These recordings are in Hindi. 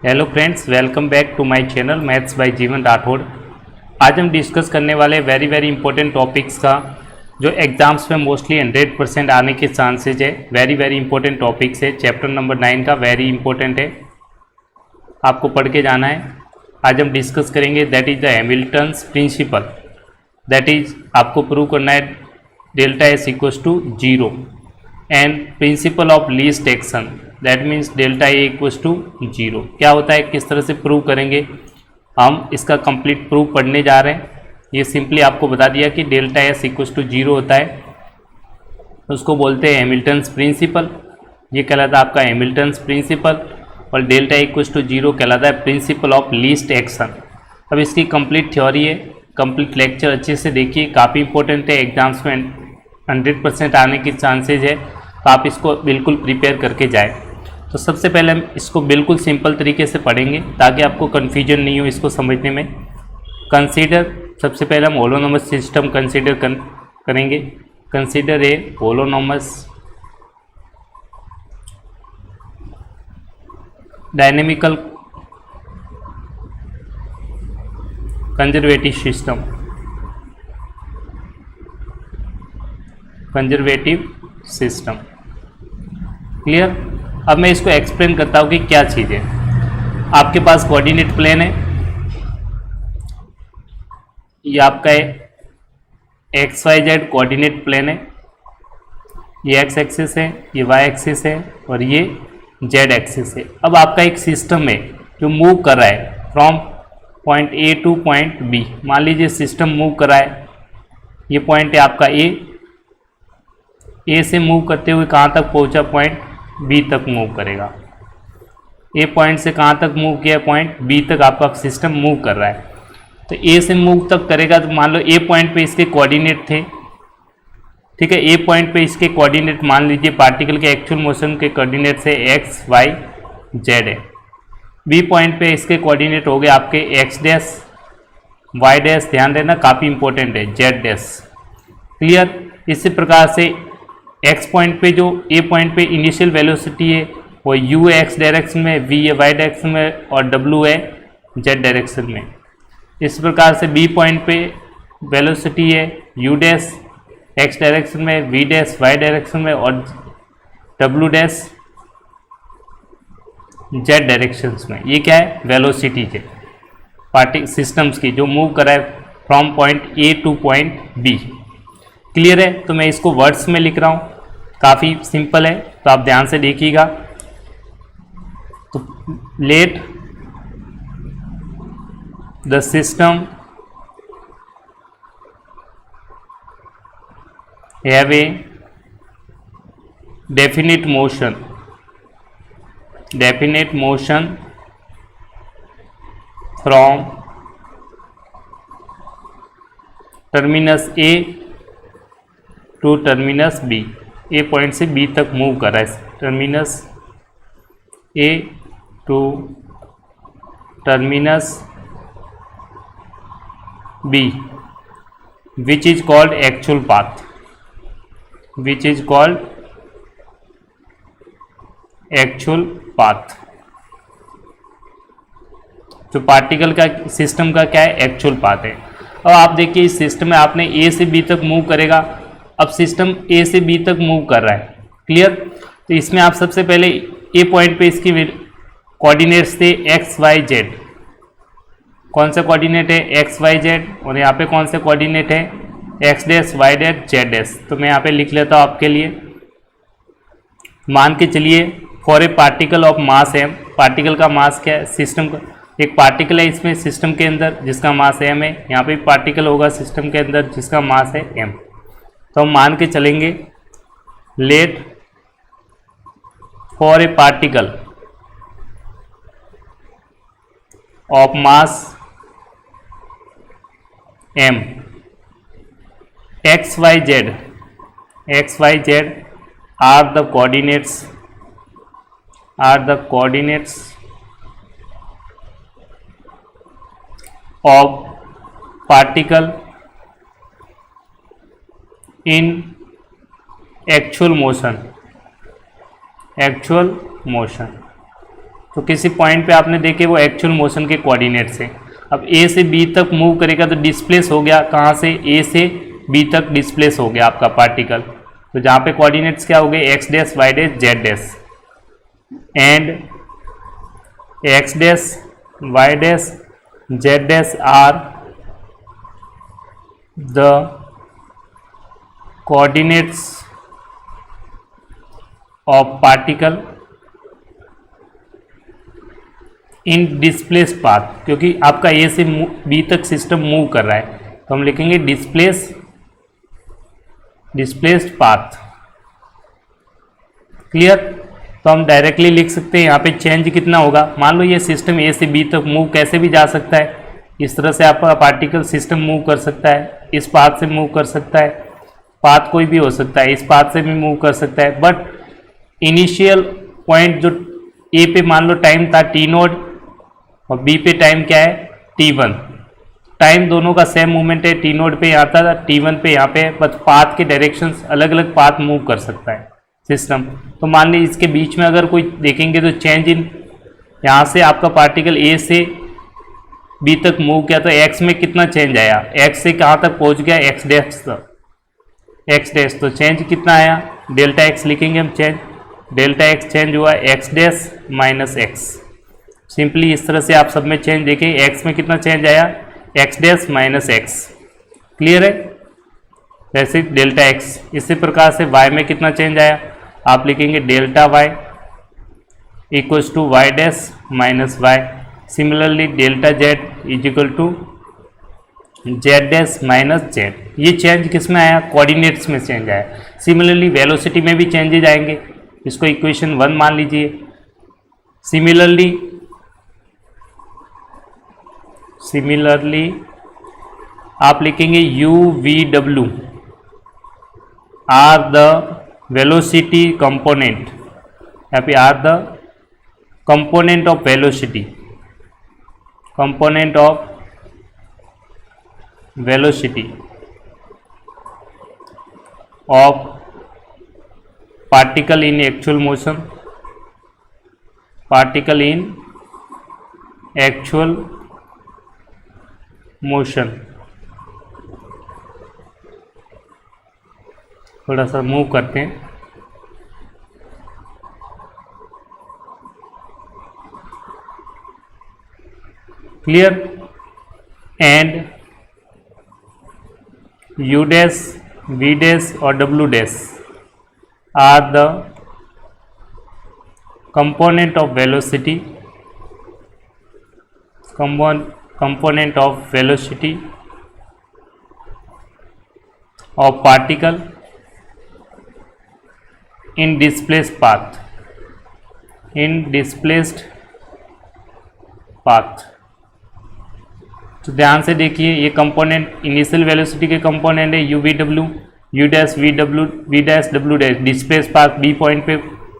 Hello friends, welcome back to my channel maths by Jeevan Rathod. आज हम डिस्कस करने वाले वेरी इंपॉर्टेंट टॉपिक्स का जो एग्जाम्स में मोस्टली 100% आने के चांसेज है। वेरी इंपॉर्टेंट टॉपिक्स है। चैप्टर नंबर 9 का वेरी इंपॉर्टेंट है, आपको पढ़ के जाना है। आज हम डिस्कस करेंगे that is the Hamilton's principle. That is आपको प्रूव करना है delta S equals to 0 and principle of least action that means delta A equals to 0 क्या होता है, किस तरह से प्रूव करेंगे। हम इसका कंप्लीट प्रूफ पढ़ने जा रहे हैं। ये सिंपली आपको बता दिया कि डेल्टा एस इक्वल्स टू 0 होता है, उसको बोलते हैं हैमिल्टन्स प्रिंसिपल। ये कहलाता है आपका हैमिल्टन्स प्रिंसिपल। और डेल्टा इक्वल्स टू 0 कहलाता है प्रिंसिपल ऑफ लीस्ट एक्शन। अब इसकी कंप्लीट थ्योरी है, कंप्लीट लेक्चर अच्छे से देखिए, काफ़ी इंपॉर्टेंट है। एग्जाम्स में 100% आने की चांसेज है, तो आप इसको बिल्कुल प्रिपेयर करके जाएं। तो सबसे पहले हम इसको बिल्कुल सिंपल तरीके से पढ़ेंगे ताकि आपको कन्फ्यूजन नहीं हो इसको समझने में। कंसीडर, सबसे पहले हम होलोनोमस सिस्टम कंसीडर करेंगे। Consider a holonomic dynamical conservative system, conservative system. Clear. अब मैं इसको एक्सप्लेन करता हूँ कि क्या चीज़ है। आपके पास कोऑर्डिनेट प्लेन है, ये आपका X Y Z coordinate plane है। ये एक्स एक्सिस है, ये वाई एक्सिस है और ये जेड एक्सिस है। अब आपका एक सिस्टम है जो मूव कर रहा है from point A to point B. मान लीजिए सिस्टम मूव कर रहा है, ये पॉइंट है आपका ए से मूव करते हुए कहाँ तक पहुँचा, पॉइंट बी तक मूव करेगा। ए पॉइंट से कहाँ तक मूव किया, पॉइंट बी तक आपका सिस्टम मूव कर रहा है। तो ए से मूव तक करेगा, तो मान लो ए पॉइंट पे इसके कोऑर्डिनेट थे, ठीक है। ए पॉइंट पे इसके कोऑर्डिनेट मान लीजिए पार्टिकल के एक्चुअल मोशन के कोऑर्डिनेट से एक्स वाई जेड है। बी पॉइंट पे इसके कोऑर्डिनेट हो गए आपके एक्स डैश वाई डैश, ध्यान देना काफ़ी इंपॉर्टेंट है, जेड डैश। क्लियर। इसी प्रकार से एक्स पॉइंट पे जो ए पॉइंट पे इनिशियल वेलोसिटी है वो यू एक्स डायरेक्शन में, वी है वाई डायरेक्शन में और डब्ल्यू है जेड डायरेक्शन में। इस प्रकार से बी पॉइंट पे वेलोसिटी है यू डैश एक्स डायरेक्शन में, वी डैश वाई डायरेक्शन में और डब्ल्यू डैश जेड डायरेक्शंस में। ये क्या है, वेलोसिटी है पार्टिकल सिस्टम्स की जो मूव कर रहा है from point A to point B. Clear है। तो मैं इसको वर्ड्स में लिख रहा हूँ, काफ़ी सिंपल है, तो आप ध्यान से देखिएगा। तो let the system have a definite motion from terminus A to terminus B. A point से बी तक मूव कर रहा है, terminus A to terminus B, which is called actual path, which is called actual path. जो पार्टिकल का सिस्टम का क्या है, एक्चुअल पाथ है। अब आप देखिए इस सिस्टम में आपने ए से बी तक मूव करेगा। अब सिस्टम ए से बी तक मूव कर रहा है। क्लियर। तो इसमें आप सबसे पहले ए पॉइंट पे इसकी कोऑर्डिनेट्स थे एक्स वाई जेड। कौन सा कोऑर्डिनेट है, एक्स वाई जेड। और यहाँ पे कौन से कोऑर्डिनेट है, X dash Y dash Z dash. तो मैं यहाँ पे लिख लेता हूँ आपके लिए। मान के चलिए for a particle of mass M, particle का मास क्या है, सिस्टम का एक पार्टिकल है इसमें सिस्टम के अंदर जिसका मास एम है। यहाँ पे पार्टिकल होगा सिस्टम के अंदर जिसका मास है एम। तो हम मान के चलेंगे let for a particle of mass M, X Y Z are the coordinates of particle in actual motion, तो किसी पॉइंट पे आपने देखे वो एक्चुअल मोशन के कोऑर्डिनेट्स हैं। अब ए से बी तक मूव करेगा तो डिस्प्लेस हो गया, कहाँ से, ए से बी तक डिस्प्लेस हो गया आपका पार्टिकल। तो जहाँ पे कोऑर्डिनेट्स क्या हो गए, X dash Y dash Z dash, and X dash Y dash Z dash are the coordinates of particle in displaced path, क्योंकि आपका ए से बी तक सिस्टम मूव कर रहा है तो हम लिखेंगे डिस्प्लेस्ड पाथ। क्लियर। तो हम डायरेक्टली लिख सकते हैं यहाँ पे चेंज कितना होगा। मान लो ये सिस्टम ए से बी तक मूव कैसे भी जा सकता है, इस तरह से आपका पार्टिकल सिस्टम मूव कर सकता है, इस पाथ से मूव कर सकता है, पाथ कोई भी हो सकता है, इस पाथ से भी मूव कर सकता है। बट इनिशियल पॉइंट जो ए पे मान लो टाइम था टी नोड और बी पे टाइम क्या है t1, टाइम दोनों का सेम मूवमेंट है, टी नोड पे यहाँ था, t1 पे यहाँ पे, बस पाथ के डायरेक्शंस अलग अलग पाथ मूव कर सकता है सिस्टम। तो मान लीजिए इसके बीच में अगर कोई देखेंगे तो चेंज इन, यहाँ से आपका पार्टिकल ए से बी तक मूव किया तो एक्स में कितना चेंज आया, एक्स से कहाँ तक पहुँच गया, एक्स डैश तक, एक्स डैश। तो चेंज कितना आया, डेल्टा एक्स लिखेंगे हम, चेंज डेल्टा एक्स चेंज हुआ x dash minus x. Simply इस तरह से आप सब में चेंज देखें, एक्स में कितना चेंज आया, x dash minus x. Clear है, वैसे डेल्टा एक्स। इसी प्रकार से वाई में कितना चेंज आया, आप लिखेंगे delta Y equals to Y dash minus Y. Similarly delta Z is equal to Z dash minus Z. ये चेंज किस में आया, कोऑर्डिनेट्स में चेंज आया। सिमिलरली वेलोसिटी में भी चेंजेज आएंगे, इसको इक्वेशन 1 मान लीजिए। सिमिलरली आप लिखेंगे U V W are the velocity component, यहाँ पे are the component of velocity, component of velocity of particle in actual motion, particle in actual motion. थोड़ा सा मूव करते हैं, clear. And U dash V dash और W dash are the component of velocity, component of velocity of particle in displaced path, in displaced path। तो ध्यान से देखिए, ये कंपोनेंट इनिशियल वेलोसिटी के कंपोनेंट है U V W, U dash V W, V dash W dash, displace path B point पे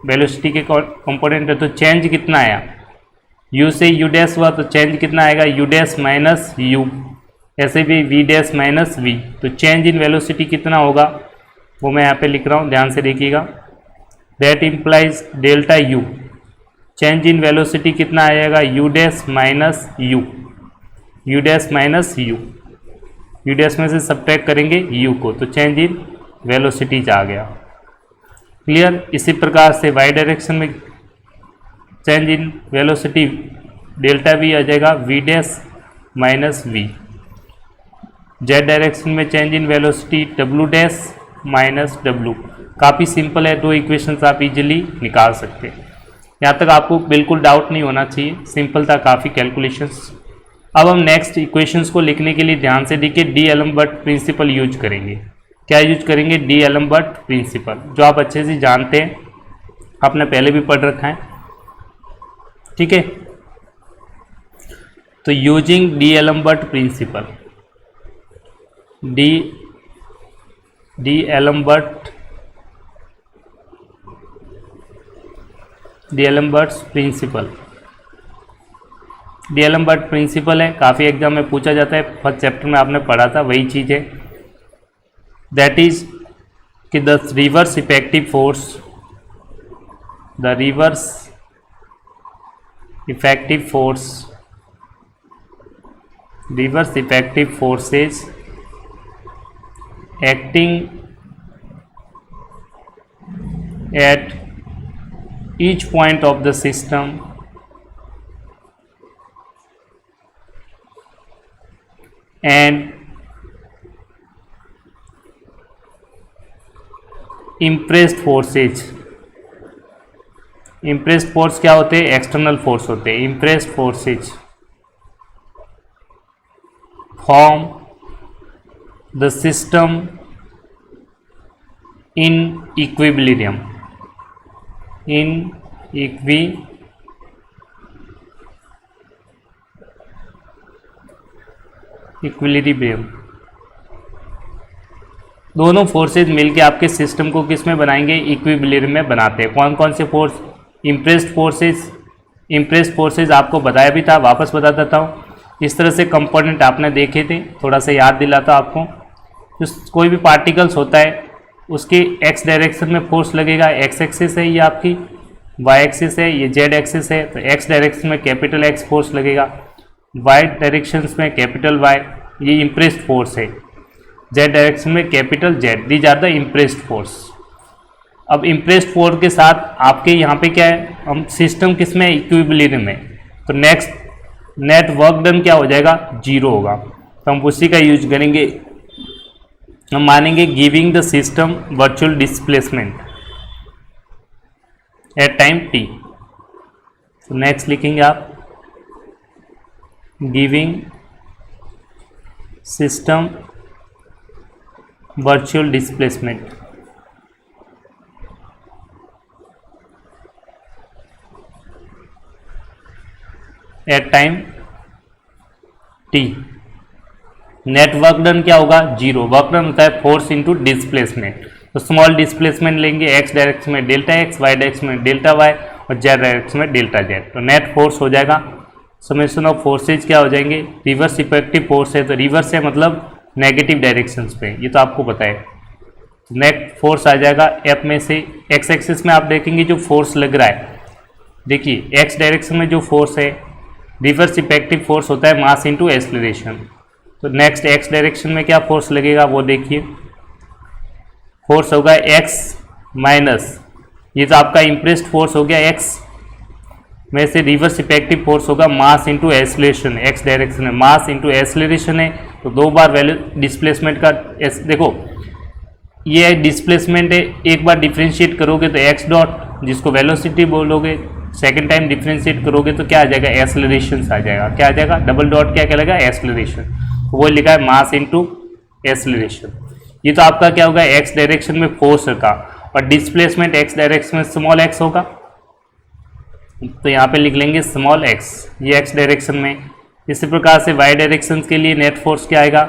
वेलोसिटी के कंपोनेंट है। तो चेंज कितना आया, यू से यू डैश हुआ तो चेंज कितना आएगा, यू डैश माइनस यू, ऐसे भी वी डैश माइनस वी। तो चेंज इन वेलोसिटी कितना होगा वो मैं यहाँ पे लिख रहा हूँ, ध्यान से देखिएगा। That implies delta U, change in velocity कितना आएगा, you dash minus you, you dash minus you, you dash में से सब्ट्रैक्ट करेंगे यू को, तो चेंज इन वेलोसिटीज आ गया। क्लियर। इसी प्रकार से वाई डायरेक्शन में change in velocity delta V आ जाएगा V dash minus V. Z direction में change in velocity W dash minus W. काफ़ी सिंपल है, 2 इक्वेशंस आप इजीली निकाल सकते हैं। यहाँ तक आपको बिल्कुल डाउट नहीं होना चाहिए, सिंपल था काफ़ी कैलकुलेशंस। अब हम नेक्स्ट इक्वेशंस को लिखने के लिए ध्यान से देखिए डी एलम्बर्ट प्रिंसिपल यूज करेंगे। क्या यूज करेंगे, डी एलम्बर्ट प्रिंसिपल, जो आप अच्छे से जानते हैं, आपने पहले भी पढ़ रखा है, ठीक है। तो using d'Alembert principle, d'Alembert's principle, d'Alembert principle है, काफ़ी एग्जाम में पूछा जाता है, फर्स्ट चैप्टर में आपने पढ़ा था, वही चीज़ है। दैट इज कि the reverse effective force, the reverse effective force, reverse effective forces acting at each point of the system and impressed forces, impressed force क्या होते हैं, एक्सटर्नल फोर्स होते हैं, impressed forces form the system in equilibrium, in equilibrium। दोनों फोर्सेज मिलके आपके सिस्टम को किस में बनाएंगे, इक्विलिब्रियम में बनाते हैं। कौन कौन से force, impressed forces, impressed forces आपको बताया भी था, वापस बता देता हूँ। इस तरह से कंपोनेंट आपने देखे थे, थोड़ा सा याद दिलाता आपको। जो कोई भी पार्टिकल्स होता है उसके एक्स डायरेक्शन में फोर्स लगेगा, एक्स एक्सिस है ये आपकी, वाई एक्सिस है ये, जेड एक्सिस है, तो एक्स डायरेक्शन में कैपिटल एक्स फोर्स लगेगा, वाई डायरेक्शन में कैपिटल वाई, ये इम्प्रेस्ड फोर्स है, जेड डायरेक्शन में capital Z, these are the impressed force. अब इम्प्रेस्ड फोर्स के साथ आपके यहाँ पे क्या है, हम सिस्टम किस में, इक्विलिब्रियम में, तो नेक्स्ट नेट वर्क डन क्या हो जाएगा, जीरो होगा। तो हम उसी का यूज करेंगे, हम मानेंगे giving the system virtual displacement at time T. तो नेक्स्ट लिखेंगे आप giving system virtual displacement at time T. Net work done क्या होगा, जीरो। वर्क डन होता है फोर्स इनटू डिस्प्लेसमेंट, तो स्मॉल डिस्प्लेसमेंट लेंगे, एक्स डायरेक्शन में डेल्टा एक्स, वाई डायरेक्शन में डेल्टा वाई और जेड डायरेक्शन में डेल्टा जेड, तो नेट फोर्स हो जाएगा। समेशन ऑफ फोर्सेज क्या हो जाएंगे, रिवर्स इफेक्टिव फोर्स है तो रिवर्स है मतलब नेगेटिव डायरेक्शंस पे, ये तो आपको पता है। नेट फोर्स आ जाएगा एफ में से, एक्स एक्सिस में आप देखेंगे जो फोर्स लग रहा है, देखिए एक्स डायरेक्शन में जो फोर्स है, रिवर्स इफेक्टिव फोर्स होता है मास इनटू एक्सेलरेशन। तो नेक्स्ट एक्स डायरेक्शन में क्या फोर्स लगेगा वो देखिए, फोर्स होगा एक्स माइनस, ये तो आपका इम्प्रेस्ड फोर्स हो गया एक्स में से, रिवर्स इफेक्टिव फोर्स होगा mass into acceleration, x direction है, मास इनटू एक्सेलरेशन है तो दो बार वैल्यू डिस्प्लेसमेंट का देखो ये डिस्प्लेसमेंट है, एक बार डिफ्रेंशिएट करोगे तो एक्स डॉट जिसको वेलोसिटी बोलोगे, सेकेंड टाइम डिफ्रेंशिएट करोगे तो क्या आ जाएगा, एक्सेलरेशन आ जाएगा, क्या आ जाएगा, डबल डॉट क्या कहलाएगा, एक्सेलरेशन, वो लिखा है मास इनटू एक्सेलरेशन। ये तो आपका क्या होगा, एक्स डायरेक्शन में फोर्स का, और डिस्प्लेसमेंट एक्स डायरेक्शन में स्मॉल एक्स होगा, तो यहाँ पे लिख लेंगे स्मॉल एक्स, ये एक्स डायरेक्शन में। इसी प्रकार से वाई डायरेक्शन के लिए नेट फोर्स क्या आएगा,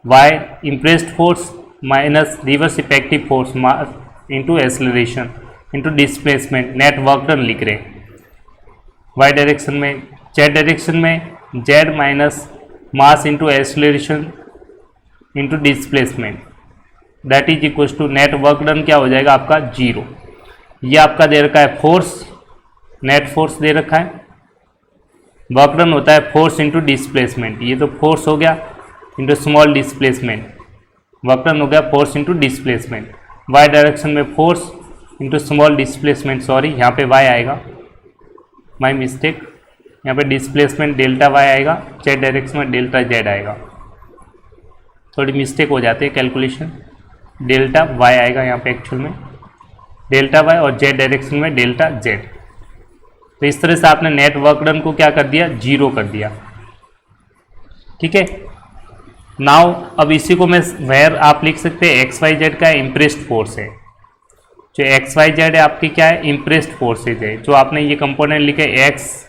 Y impressed force minus reverse effective force mass into acceleration into displacement, net work done लिख रहे हैं वाई डायरेक्शन में। जेड डायरेक्शन में Z minus mass into acceleration into displacement, that is equal to net work done क्या हो जाएगा आपका, जीरो। ये आपका दे रखा है फोर्स, नेट फोर्स दे रखा है, वर्क डन होता है फोर्स इंटू डिस्प्लेसमेंट, ये तो फोर्स हो गया into small displacement, work done हो गया force into displacement. Y direction में force into small displacement, sorry यहाँ पे वाई आएगा, माई मिस्टेक, यहाँ पे डिस्प्लेसमेंट डेल्टा वाई आएगा, जेड डायरेक्शन में डेल्टा जेड आएगा, थोड़ी मिस्टेक हो जाती है कैलकुलेशन, डेल्टा वाई आएगा यहाँ पे एक्चुअल में, डेल्टा वाई और जेड डायरेक्शन में डेल्टा जेड। तो इस तरह से आपने नेट वर्क डन को क्या कर दिया, जीरो कर दिया, ठीक है। नाउ अब इसी को मैं वेयर आप लिख सकते हैं एक्स वाई जेड का इम्प्रेस्ड फोर्स है, जो एक्स वाई जेड है आपकी क्या है, इम्प्रेस्ड फोर्सेज है, जो आपने ये कंपोनेंट लिखे एक्स,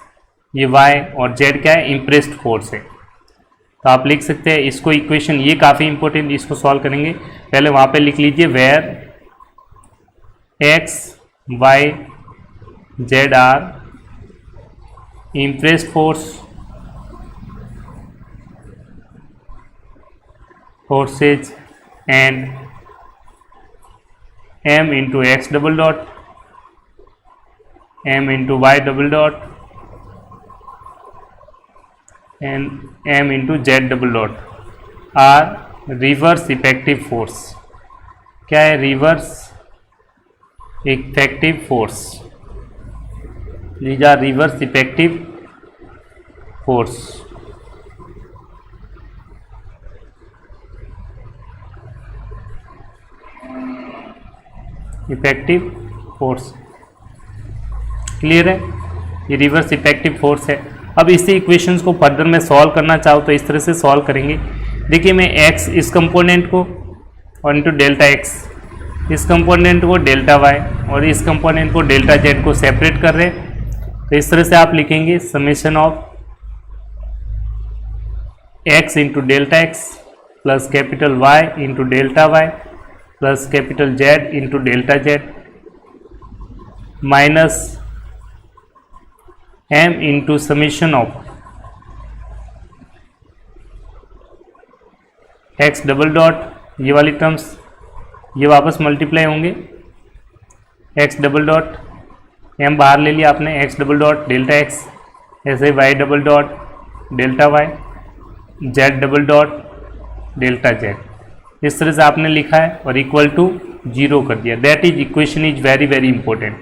ये वाई और जेड क्या है, इम्प्रेस्ड फोर्स है। तो आप लिख सकते हैं इसको इक्वेशन, ये काफ़ी इंपॉर्टेंट, इसको सॉल्व करेंगे, पहले वहाँ पे लिख लीजिए where X Y Z are impressed forces and m into X double dot, m into Y double dot and M into Z double dot are reverse effective force. क्या है? Reverse effective force. These are reverse effective force. Effective force clear है? ये रिवर्स इफेक्टिव फोर्स है। अब इसी इक्वेशंस को फर्दर मैं सॉल्व करना चाहूँ तो इस तरह से सॉल्व करेंगे। देखिए मैं x इस कंपोनेंट को और इंटू डेल्टा x, इस कंपोनेंट को डेल्टा y और इस कंपोनेंट को डेल्टा z को सेपरेट कर रहे हैं। तो इस तरह से आप लिखेंगे summation of x into delta x plus capital y into delta y plus capital Z into delta Z minus m into summation of x double dot, ये वाली टर्म्स ये वापस मल्टीप्लाई होंगे, x डबल डॉट m बाहर ले लिया आपने, x double dot delta x, ऐसे y double dot delta y, z double dot delta z, इस तरह से आपने लिखा है और इक्वल टू 0 कर दिया। That is equation is very very important.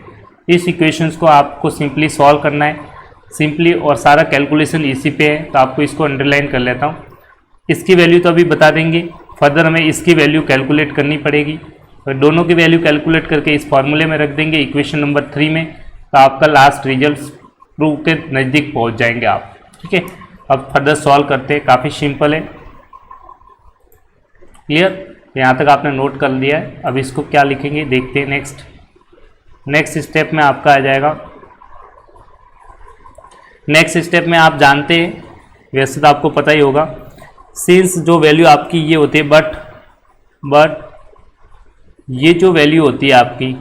इस इक्वेशंस को आपको सिंपली सॉल्व करना है सिंपली, और सारा कैलकुलेशन इसी पे है, तो आपको इसको अंडरलाइन कर लेता हूँ। इसकी वैल्यू तो अभी बता देंगे, फर्दर हमें इसकी वैल्यू कैलकुलेट करनी पड़ेगी, और दोनों की वैल्यू कैलकुलेट करके इस फॉर्मूले में रख देंगे इक्वेशन नंबर 3 में, तो आपका लास्ट रिजल्ट प्रूव के नज़दीक पहुँच जाएंगे आप। ठीक है, अब फर्दर सॉल्व करते हैं, काफ़ी सिंपल है। क्लियर? यहाँ तक आपने नोट कर लिया है। अब इसको क्या लिखेंगे देखते हैं। नेक्स्ट स्टेप में आपका आ जाएगा, नेक्स्ट स्टेप में आप जानते हैं, वैसे तो आपको पता ही होगा, सिंस जो वैल्यू आपकी ये होती है, बट ये जो वैल्यू होती है आपकी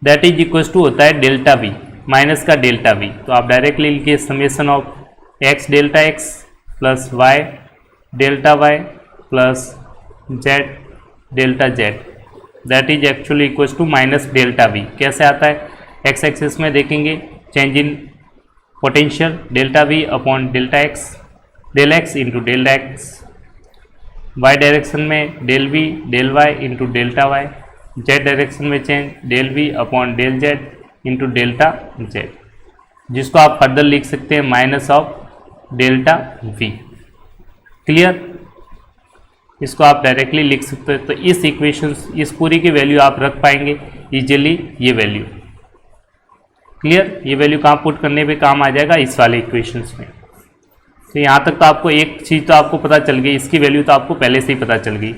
दैट इज इक्वल टू होता है डेल्टा वी, माइनस का डेल्टा वी। तो आप डायरेक्टली लिखिए summation of x delta x plus y delta y plus z delta z, that is actually equal to minus delta V. कैसे आता है? x एक्सिस में देखेंगे change in potential, delta V upon delta x, del x into delta x, y direction में del v del y into delta y, z direction में change del v upon del z into delta z, जिसको आप फर्दर लिख सकते हैं minus of delta v। Clear? इसको आप डायरेक्टली लिख सकते हैं। तो इस इक्वेशन, इस पूरी की वैल्यू आप रख पाएंगे इजीली, ये वैल्यू। क्लियर? ये वैल्यू कहाँ पुट करने पे काम आ जाएगा? इस वाले इक्वेशंस में। तो यहाँ तक तो आपको एक चीज़ तो आपको पता चल गई, इसकी वैल्यू तो आपको पहले से ही पता चल गई।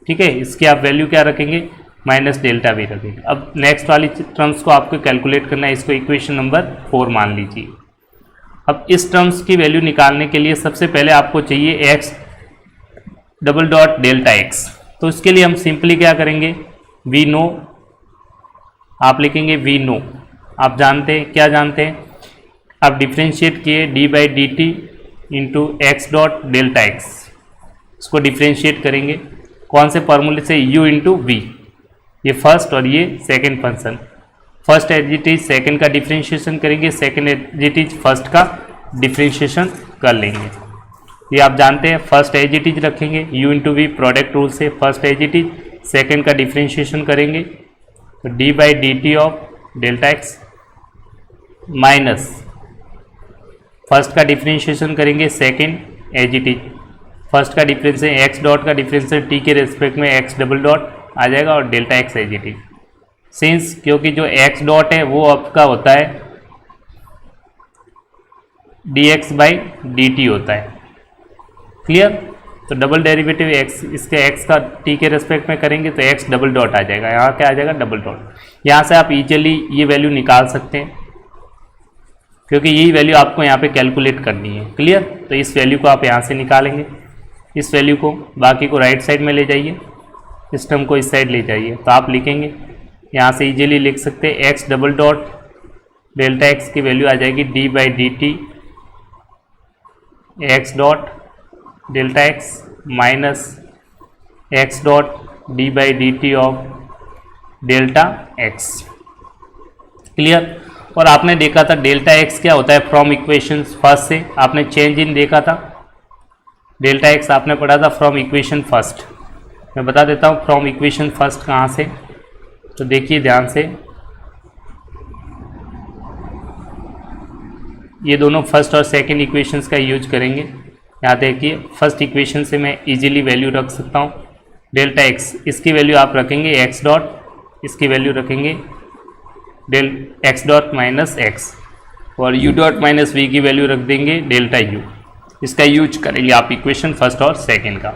ठीक है, इसकी आप वैल्यू क्या रखेंगे? माइनस डेल्टा वी रखेंगे। अब नेक्स्ट वाली टर्म्स को आपको कैलकुलेट करना है, इसको इक्वेशन नंबर 4 मान लीजिए। अब इस टर्म्स की वैल्यू निकालने के लिए सबसे पहले आपको चाहिए x double dot delta x। तो इसके लिए हम सिंपली क्या करेंगे? वी नो, आप लिखेंगे वी नो। आप जानते हैं, क्या जानते हैं? आप डिफ्रेंशिएट किए D by D T into X dot delta X, इसको डिफ्रेंशिएट करेंगे कौन से फॉर्मूले से? u इंटू वी, ये फर्स्ट और ये second function. First as it is second का डिफ्रेंशिएशन करेंगे, second as it is first का डिफ्रेंशिएशन कर लेंगे। ये आप जानते हैं, फर्स्ट एज इट इज रखेंगे u into V product rule से, first as it is, second का डिफ्रेंशिएशन करेंगे तो D by D T of delta X minus first का डिफ्रेंशिएशन करेंगे, second as it is, first का डिफरेंशिएशन एक्स डॉट का डिफरेंशिएशन टी के रेस्पेक्ट में एक्स डबल डॉट आ जाएगा और delta X as it is. Since क्योंकि जो एक्स डॉट है वो आपका होता है D X by D T होता है। क्लियर? तो डबल डेरिवेटिव एक्स, इसके एक्स का टी के रेस्पेक्ट में करेंगे तो एक्स डबल डॉट आ जाएगा, यहाँ क्या आ जाएगा? Double dot. यहाँ से आप इजीली ये वैल्यू निकाल सकते हैं क्योंकि यही वैल्यू आपको यहाँ पे कैलकुलेट करनी है। क्लियर? तो इस वैल्यू को आप यहाँ से निकालेंगे, इस वैल्यू को, बाकी को राइट साइड में ले जाइए, इस टर्म को इस साइड ले जाइए। तो आप लिखेंगे यहाँ से इजीली लिख सकते हैं x double dot delta x की वैल्यू आ जाएगी D by D T x dot delta X minus x dot D by D T of delta X. Clear? और आपने देखा था डेल्टा एक्स क्या होता है फ्रॉम इक्वेशन फर्स्ट से, आपने चेंज इन देखा था। डेल्टा एक्स आपने पढ़ा था फ्रॉम इक्वेशन फर्स्ट। मैं बता देता हूँ फ्रॉम इक्वेशन फर्स्ट कहाँ से, तो देखिए ध्यान से, ये दोनों फर्स्ट और सेकंड इक्वेशंस का यूज करेंगे। यहाँ देखिए फर्स्ट इक्वेशन से मैं इजीली वैल्यू रख सकता हूँ डेल्टा एक्स, इसकी वैल्यू आप रखेंगे एक्स डॉट, इसकी वैल्यू रखेंगे del X dot minus X, और यू डॉट माइनस वी की वैल्यू रख देंगे डेल्टा यू। इसका यूज करेंगे आप इक्वेशन फर्स्ट और सेकंड का।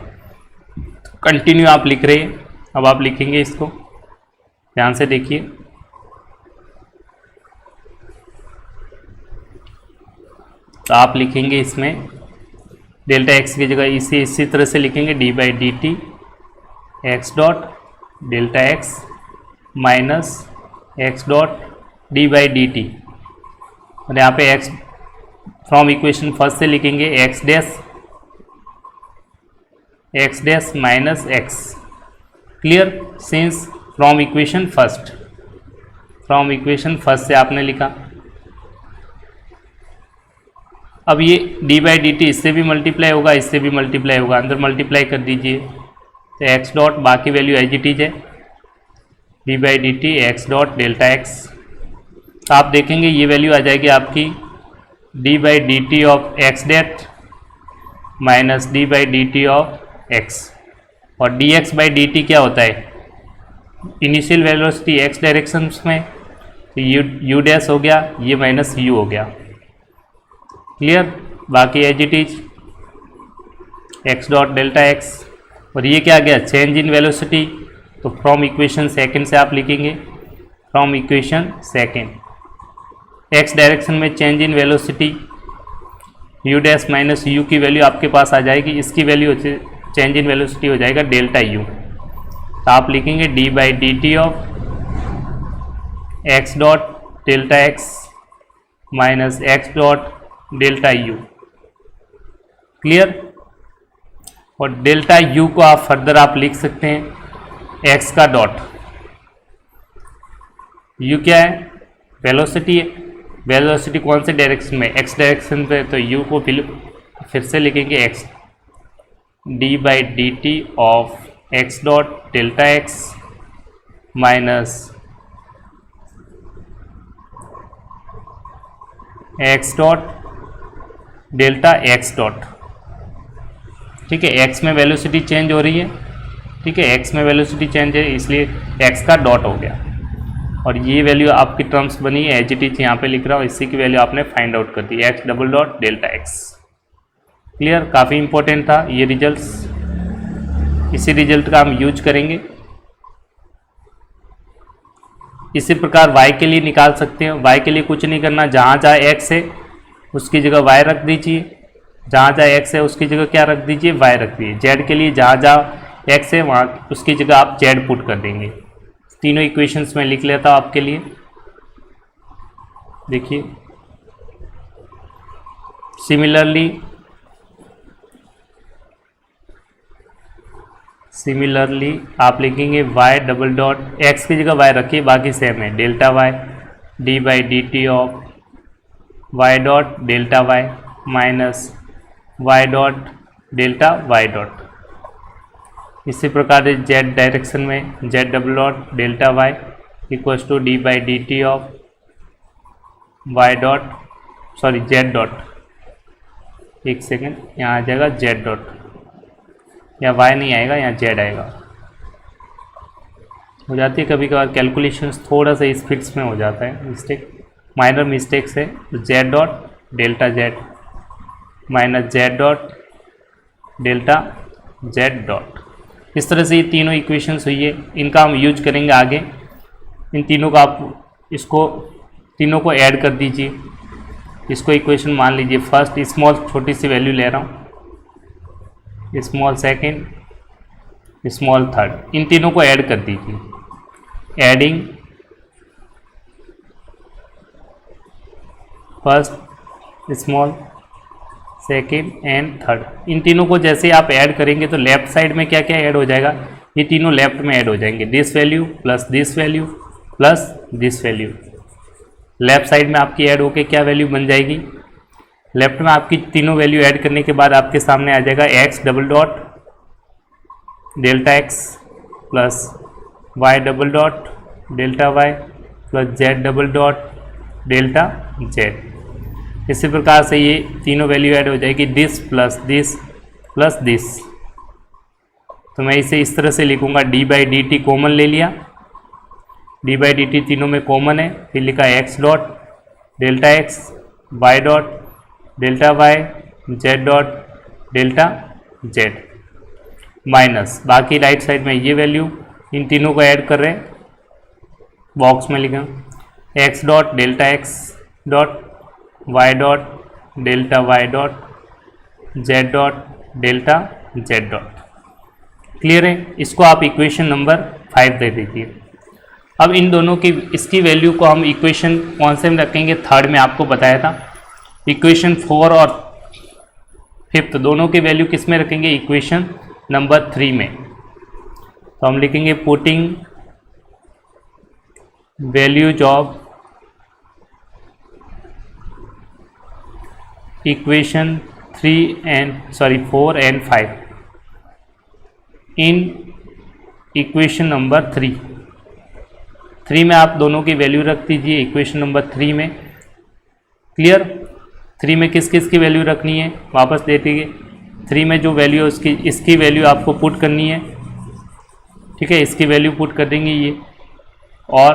कंटिन्यू आप लिख रहे हैं, अब आप लिखेंगे इसको, ध्यान से देखिए। तो आप लिखेंगे इसमें डेल्टा एक्स की जगह इसी तरह से लिखेंगे d by D T x dot delta X minus x dot D by D T, और यहाँ पे एक्स फ्रॉम इक्वेशन फर्स्ट से लिखेंगे x dash minus x. Clear, since from equation first, from equation first से आपने लिखा। अब ये डी बाई डी टी इससे भी मल्टीप्लाई होगा, इससे भी मल्टीप्लाई होगा, अंदर मल्टीप्लाई कर दीजिए। तो एक्स डॉट बाकी वैल्यू एज इट इज है, D by D T x dot delta X. तो आप देखेंगे ये वैल्यू आ जाएगी आपकी D by D T of X dot minus D by D T of X. और D X by D T क्या होता है, इनिशियल वेलोसिटी एक्स डायरेक्शन में, तो यू डैश हो गया, ये माइनस यू हो गया। क्लियर, बाकी as it is X dot delta X. और ये क्या आ गया, चेंज इन वेलोसिटी, तो फ्रॉम इक्वेशन सेकंड से आप लिखेंगे, from equation second X direction में change in velocity, U dash minus U की वैल्यू आपके पास आ जाएगी, इसकी वैल्यू चेंज इन वेलोसिटी हो जाएगा डेल्टा यू। तो आप लिखेंगे d by D T of x dot delta X minus x dot delta U. Clear, और डेल्टा यू को आप फर्दर आप लिख सकते हैं एक्स का डॉट, यू क्या है, वेलोसिटी है, वेलोसिटी कौन से डायरेक्शन में, एक्स डायरेक्शन पे, तो यू को फिर से लिखेंगे x D by D T of x dot delta X minus x dot delta x dot. ठीक है, एक्स में वेलोसिटी चेंज हो रही है, ठीक है, एक्स में वेलोसिटी चेंज है इसलिए एक्स का डॉट हो गया। और ये वैल्यू आपकी टर्म्स बनी है एज इट इज, यहाँ पे लिख रहा हूँ, इसी की वैल्यू आपने फाइंड आउट कर दी, X double dot delta X. Clear, काफ़ी इंपॉर्टेंट था ये रिजल्ट्स, इसी रिजल्ट का हम यूज करेंगे। इसी प्रकार y के लिए निकाल सकते हैं। y के लिए कुछ नहीं करना, जहाँ जहाँ x है उसकी जगह y रख दीजिए, जहाँ जहाँ x है उसकी जगह क्या रख दीजिए, y रख दीजिए। z के लिए जहाँ जहाँ x है वहाँ उसकी जगह आप z पुट कर देंगे। तीनों इक्वेशंस में लिख लेता हूँ आपके लिए, देखिए। सिमिलरली आप लिखेंगे y डबल डॉट, x की जगह y रखिए, बाकी सेम है, delta y d by D T of y dot delta y minus y dot delta y dot. इसी प्रकार z डायरेक्शन में z double dot delta y equals to d by D T of y dot, sorry z dot, एक सेकेंड, यहाँ आ जाएगा z डॉट, या y नहीं आएगा, यहाँ z आएगा। हो जाती है कभी कभार कैलकुलेशंस, थोड़ा सा इस फिट्स में हो जाता है मिस्टेक, माइनर मिस्टेक्स है। तो z dot delta z minus z dot delta z dot. इस तरह से ये तीनों इक्वेशंस हुई है, इनका हम यूज करेंगे आगे। इन तीनों का आप इसको तीनों को ऐड कर दीजिए। इसको इक्वेशन मान लीजिए फर्स्ट, स्मॉल छोटी सी वैल्यू ले रहा हूँ, स्मॉल सेकेंड, स्मॉल थर्ड, इन तीनों को ऐड कर दीजिए। Adding first, small, second and third, इन तीनों को जैसे आप ऐड करेंगे तो लेफ्ट साइड में क्या क्या ऐड हो जाएगा, ये तीनों लेफ्ट में ऐड हो जाएंगे। This value plus this value plus this value, left side में आपकी ऐड होके क्या वैल्यू बन जाएगी, लेफ्ट में आपकी तीनों वैल्यू ऐड करने के बाद आपके सामने आ जाएगा x double dot delta x plus y double dot delta y plus z double dot delta z. इसी प्रकार से ये तीनों वैल्यू ऐड हो जाएगी this plus this plus this. तो मैं इसे इस तरह से लिखूंगा, d by D t common ले लिया, डी बाई डी टी तीनों में कॉमन है, फिर लिखा x dot delta x y dot delta y z dot delta z minus बाकी राइट साइड में ये वैल्यू इन तीनों को ऐड कर रहे हैं, बॉक्स में लिखा x dot delta x dot y dot delta y dot z dot delta z dot. Clear है? इसको आप इक्वेशन नंबर 5 दे दीजिए। अब इन दोनों की इसकी वैल्यू को हम इक्वेशन कौन से में रखेंगे, थर्ड में आपको बताया था। इक्वेशन 4 और 5 दोनों की वैल्यू किस में रखेंगे, इक्वेशन नंबर 3 में। तो हम लिखेंगे putting values of equation 4 and 5 in equation number 3 में आप दोनों की वैल्यू रख दीजिए इक्वेशन नंबर 3 में। क्लियर? 3 में किस किस की वैल्यू रखनी है वापस दे दीजिए। 3 में जो वैल्यू है उसकी इसकी वैल्यू आपको पुट करनी है, ठीक है, इसकी वैल्यू पुट कर देंगे ये। और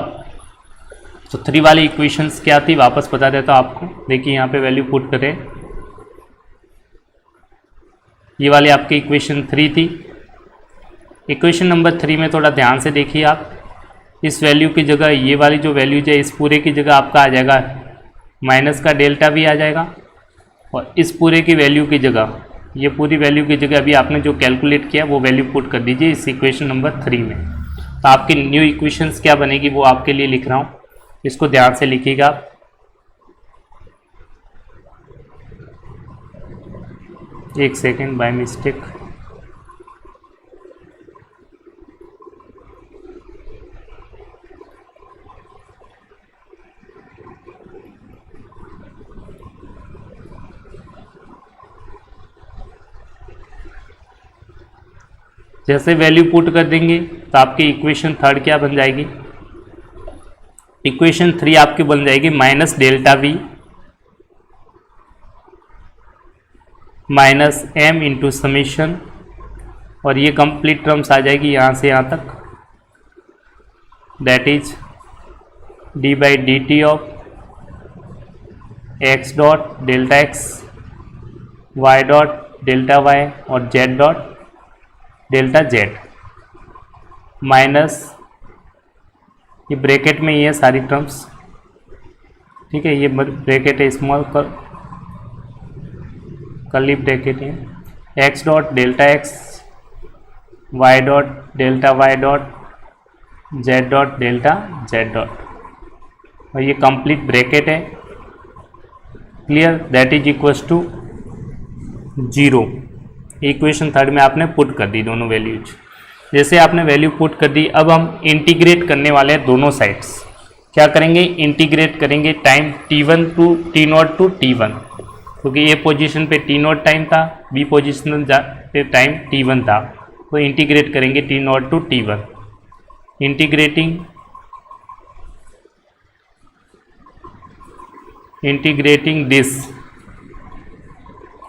तो 3 वाली इक्वेशंस क्या थी वापस बता देता हूँ आपको। देखिए यहाँ पे वैल्यू पुट करें, ये वाली आपकी इक्वेशन 3 थी। इक्वेशन नंबर 3 में थोड़ा ध्यान से देखिए आप, इस वैल्यू की जगह ये वाली जो वैल्यूज है इस पूरे की जगह आपका आ जाएगा माइनस का डेल्टा भी आ जाएगा, और इस पूरे की वैल्यू की जगह ये पूरी वैल्यू की जगह अभी आपने जो कैलकुलेट किया वो वैल्यू पुट कर दीजिए इस इक्वेशन नंबर 3 में। तो आपकी न्यू इक्वेशंस क्या बनेगी वो आपके लिए लिख रहा हूँ, इसको ध्यान से लिखिएगा आप। एक सेकेंड, बाय मिस्टेक जैसे वैल्यू पुट कर देंगे तो आपकी इक्वेशन 3 क्या बन जाएगी, इक्वेशन 3 आपकी बन जाएगी minus delta we minus m into summation, और ये कंप्लीट टर्म्स आ जाएगी यहाँ से यहाँ तक, that is d by D T of x dot delta x y dot delta y और z dot delta z minus ये ब्रैकेट में ये सारी टर्म्स, ठीक है, ये ब्रैकेट है स्मॉल कर्ली ब्रैकेट है, x dot delta x y dot delta y dot z dot delta z dot, और ये कंप्लीट ब्रैकेट है। Clear? That is equals to 0। Equation 3 में आपने पुट कर दी दोनों वैल्यूज। जैसे आपने वैल्यू पुट कर दी, अब हम इंटीग्रेट करने वाले हैं दोनों साइड्स। क्या करेंगे, इंटीग्रेट करेंगे time t1 to t0 to t1, क्योंकि ए पोजीशन पे t0 टाइम था, बी पोजीशन पे टाइम t1 था, तो इंटीग्रेट करेंगे t0 to t1। Integrating this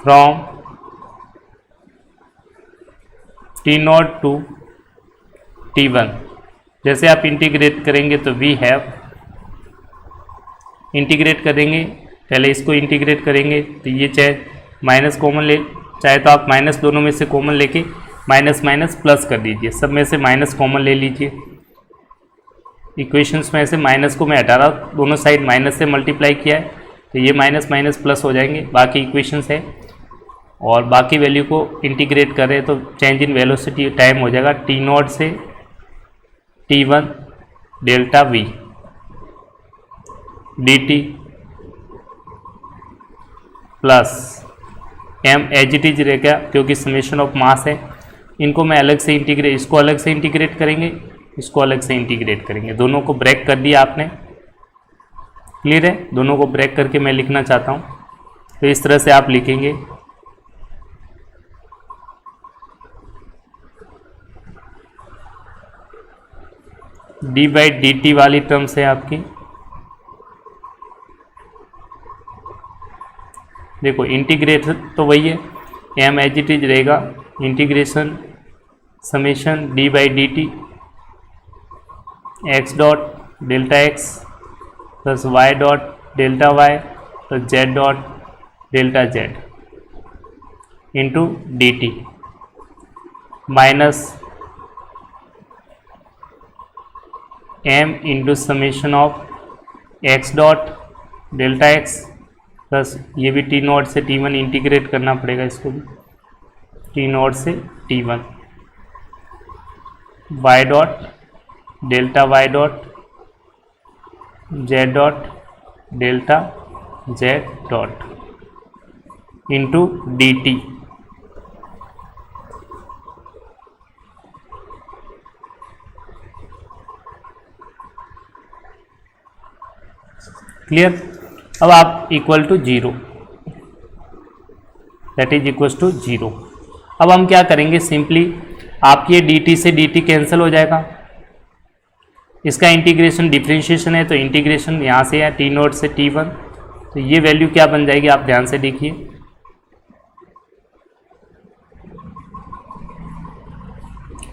from t0 to t1। जैसे आप इंटीग्रेट करेंगे तो वी हैव, इंटीग्रेट करेंगे पहले इसको इंटीग्रेट करेंगे तो ये चाहे माइनस कॉमन ले, चाहे तो आप माइनस दोनों में से कॉमन लेके माइनस माइनस प्लस कर दीजिए, सब में से माइनस कॉमन ले लीजिए। इक्वेशंस में से माइनस को मैं हटा रहा हूँ, दोनों साइड माइनस से मल्टीप्लाई किया है तो ये माइनस माइनस प्लस हो जाएंगे, बाकी इक्वेशंस है। और बाकी वैल्यू को इंटीग्रेट करें तो चेंज इन वेलोसिटी टाइम हो जाएगा t0 से t1 delta v dt plus m as it is रहेगा क्योंकि समेशन ऑफ मास है। इनको मैं अलग से इंटीग्रेट, इसको अलग से इंटीग्रेट करेंगे, इसको अलग से इंटीग्रेट करेंगे, दोनों को ब्रेक कर दिया आपने। क्लियर है? दोनों को ब्रेक करके मैं लिखना चाहता हूँ, तो इस तरह से आप लिखेंगे। डी बाई डी टी वाली टर्म्स है आपकी, देखो इंटीग्रेट तो वही है, एम एज इट इज रहेगा, integration summation d by D T x dot delta x plus y dot delta y plus z dot delta z into d t minus m into summation of x dot delta x plus ये भी टी नॉट से टी वन इंटीग्रेट करना पड़ेगा इसको भी, टी नॉट से t one y dot delta y dot z dot delta z dot into d t clear? अब आप equal to zero, that is equal to zero. अब हम क्या करेंगे, सिंपली आपकी डी टी से डी टी कैंसिल हो जाएगा, इसका इंटीग्रेशन डिफ्रेंशिएशन है तो इंटीग्रेशन यहाँ से है टी नोट से टी वन, तो ये वैल्यू क्या बन जाएगी आप ध्यान से देखिए,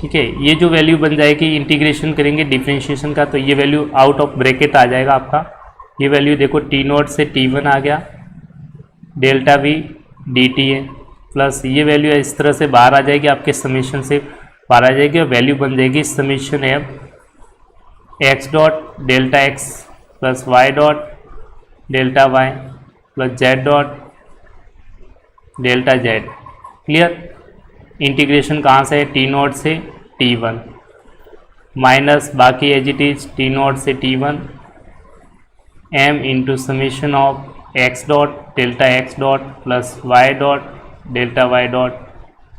ठीक है। ये जो वैल्यू बन जाएगी इंटीग्रेशन करेंगे डिफ्रेंशिएशन का, तो ये वैल्यू आउट ऑफ ब्रैकेट आ जाएगा आपका, ये वैल्यू देखो टी नोट से टी वन आ गया, डेल्टा वी डी टी है, प्लस ये वैल्यू इस तरह से बाहर आ जाएगी, आपके समीशन से बाहर आ जाएगी और वैल्यू बन जाएगी summation m x dot delta x plus y dot delta y plus z dot delta z. Clear? Integration कहाँ से है, टी नोट से टी वन माइनस बाकी as it is t naught से t one m into summation of x dot delta x dot plus y dot delta y dot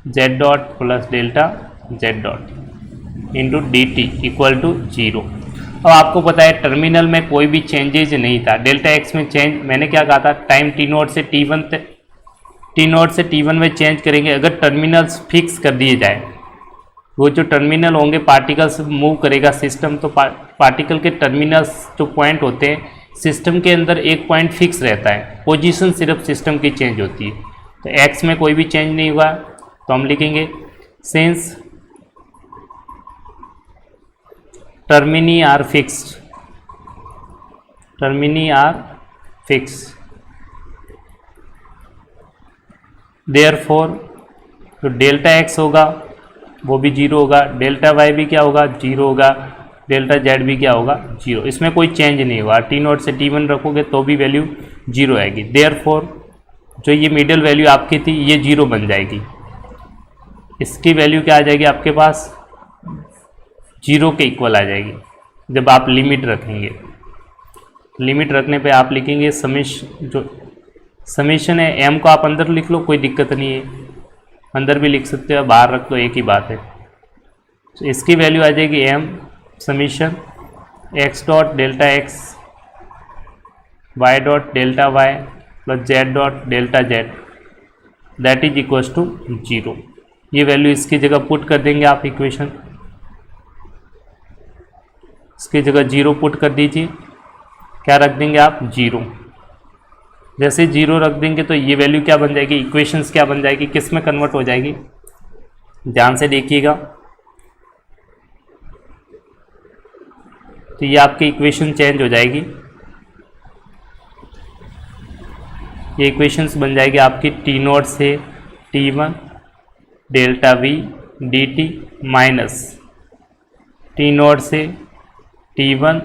z dot plus delta z dot into d t equal to zero. अब आपको पता है टर्मिनल में कोई भी चेंजेज नहीं था, डेल्टा एक्स में चेंज मैंने क्या कहा था, टाइम टी नोट से टी वन में चेंज करेंगे, अगर टर्मिनल्स फिक्स कर दिए जाए, वो जो टर्मिनल होंगे पार्टिकल्स मूव करेगा सिस्टम, तो पार्टिकल के टर्मिनल्स जो पॉइंट होते हैं सिस्टम के अंदर एक पॉइंट फिक्स रहता है, पोजीशन सिर्फ सिस्टम की चेंज होती है, तो एक्स में कोई भी चेंज नहीं हुआ, तो हम लिखेंगे since termini are fixed, termini are fixed therefore तो डेल्टा एक्स होगा वो भी जीरो होगा, डेल्टा वाई भी क्या होगा, जीरो होगा, डेल्टा जेड भी क्या होगा, जीरो, इसमें कोई चेंज नहीं होगा। टी नोट से टी वन रखोगे तो भी वैल्यू जीरो आएगी, देयरफॉर जो ये मिडिल वैल्यू आपकी थी ये जीरो बन जाएगी, इसकी वैल्यू क्या आ जाएगी आपके पास, जीरो के इक्वल आ जाएगी जब आप लिमिट रखेंगे। लिमिट रखने पे आप लिखेंगे समेशन है, एम को आप अंदर लिख लो कोई दिक्कत नहीं है, अंदर भी लिख सकते हो बाहर रख लो एक ही बात है, तो इसकी वैल्यू आ जाएगी m summation x dot delta x y dot delta y plus z dot delta z that is equal to zero. ये वैल्यू इसकी जगह पुट कर देंगे आप इक्वेशन, इसकी जगह जीरो पुट कर दीजिए, क्या रख देंगे आप, जीरो। जैसे जीरो रख देंगे तो ये वैल्यू क्या बन जाएगी, इक्वेशंस क्या बन जाएगी, किस में कन्वर्ट हो जाएगी, ध्यान से देखिएगा। तो ये आपकी इक्वेशन चेंज हो जाएगी, ये इक्वेशंस बन जाएगी आपकी टी नोट से t one delta v d t minus t naught से t one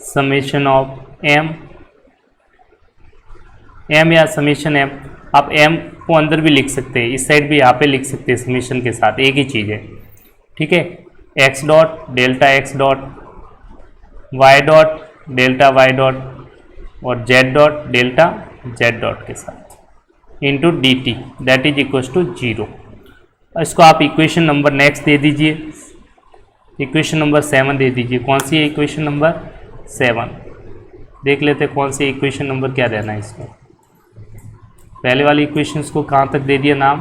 summation of m या समेशन एम, आप एम को अंदर भी लिख सकते हैं, इस साइड भी यहाँ पे लिख सकते हैं समेशन के साथ, एक ही चीज़ है, ठीक है। X dot delta x dot y dot delta y dot और z dot delta z dot के साथ into d t that is equal to zero. इसको आप इक्वेशन नंबर नेक्स्ट दे दीजिए, इक्वेशन नंबर 7 दे दीजिए। कौन सी है इक्वेशन नंबर 7? देख लेते हैं कौन सी इक्वेशन नंबर क्या देना है इसमें। पहले वाली इक्वेशंस को कहाँ तक दे दिया नाम,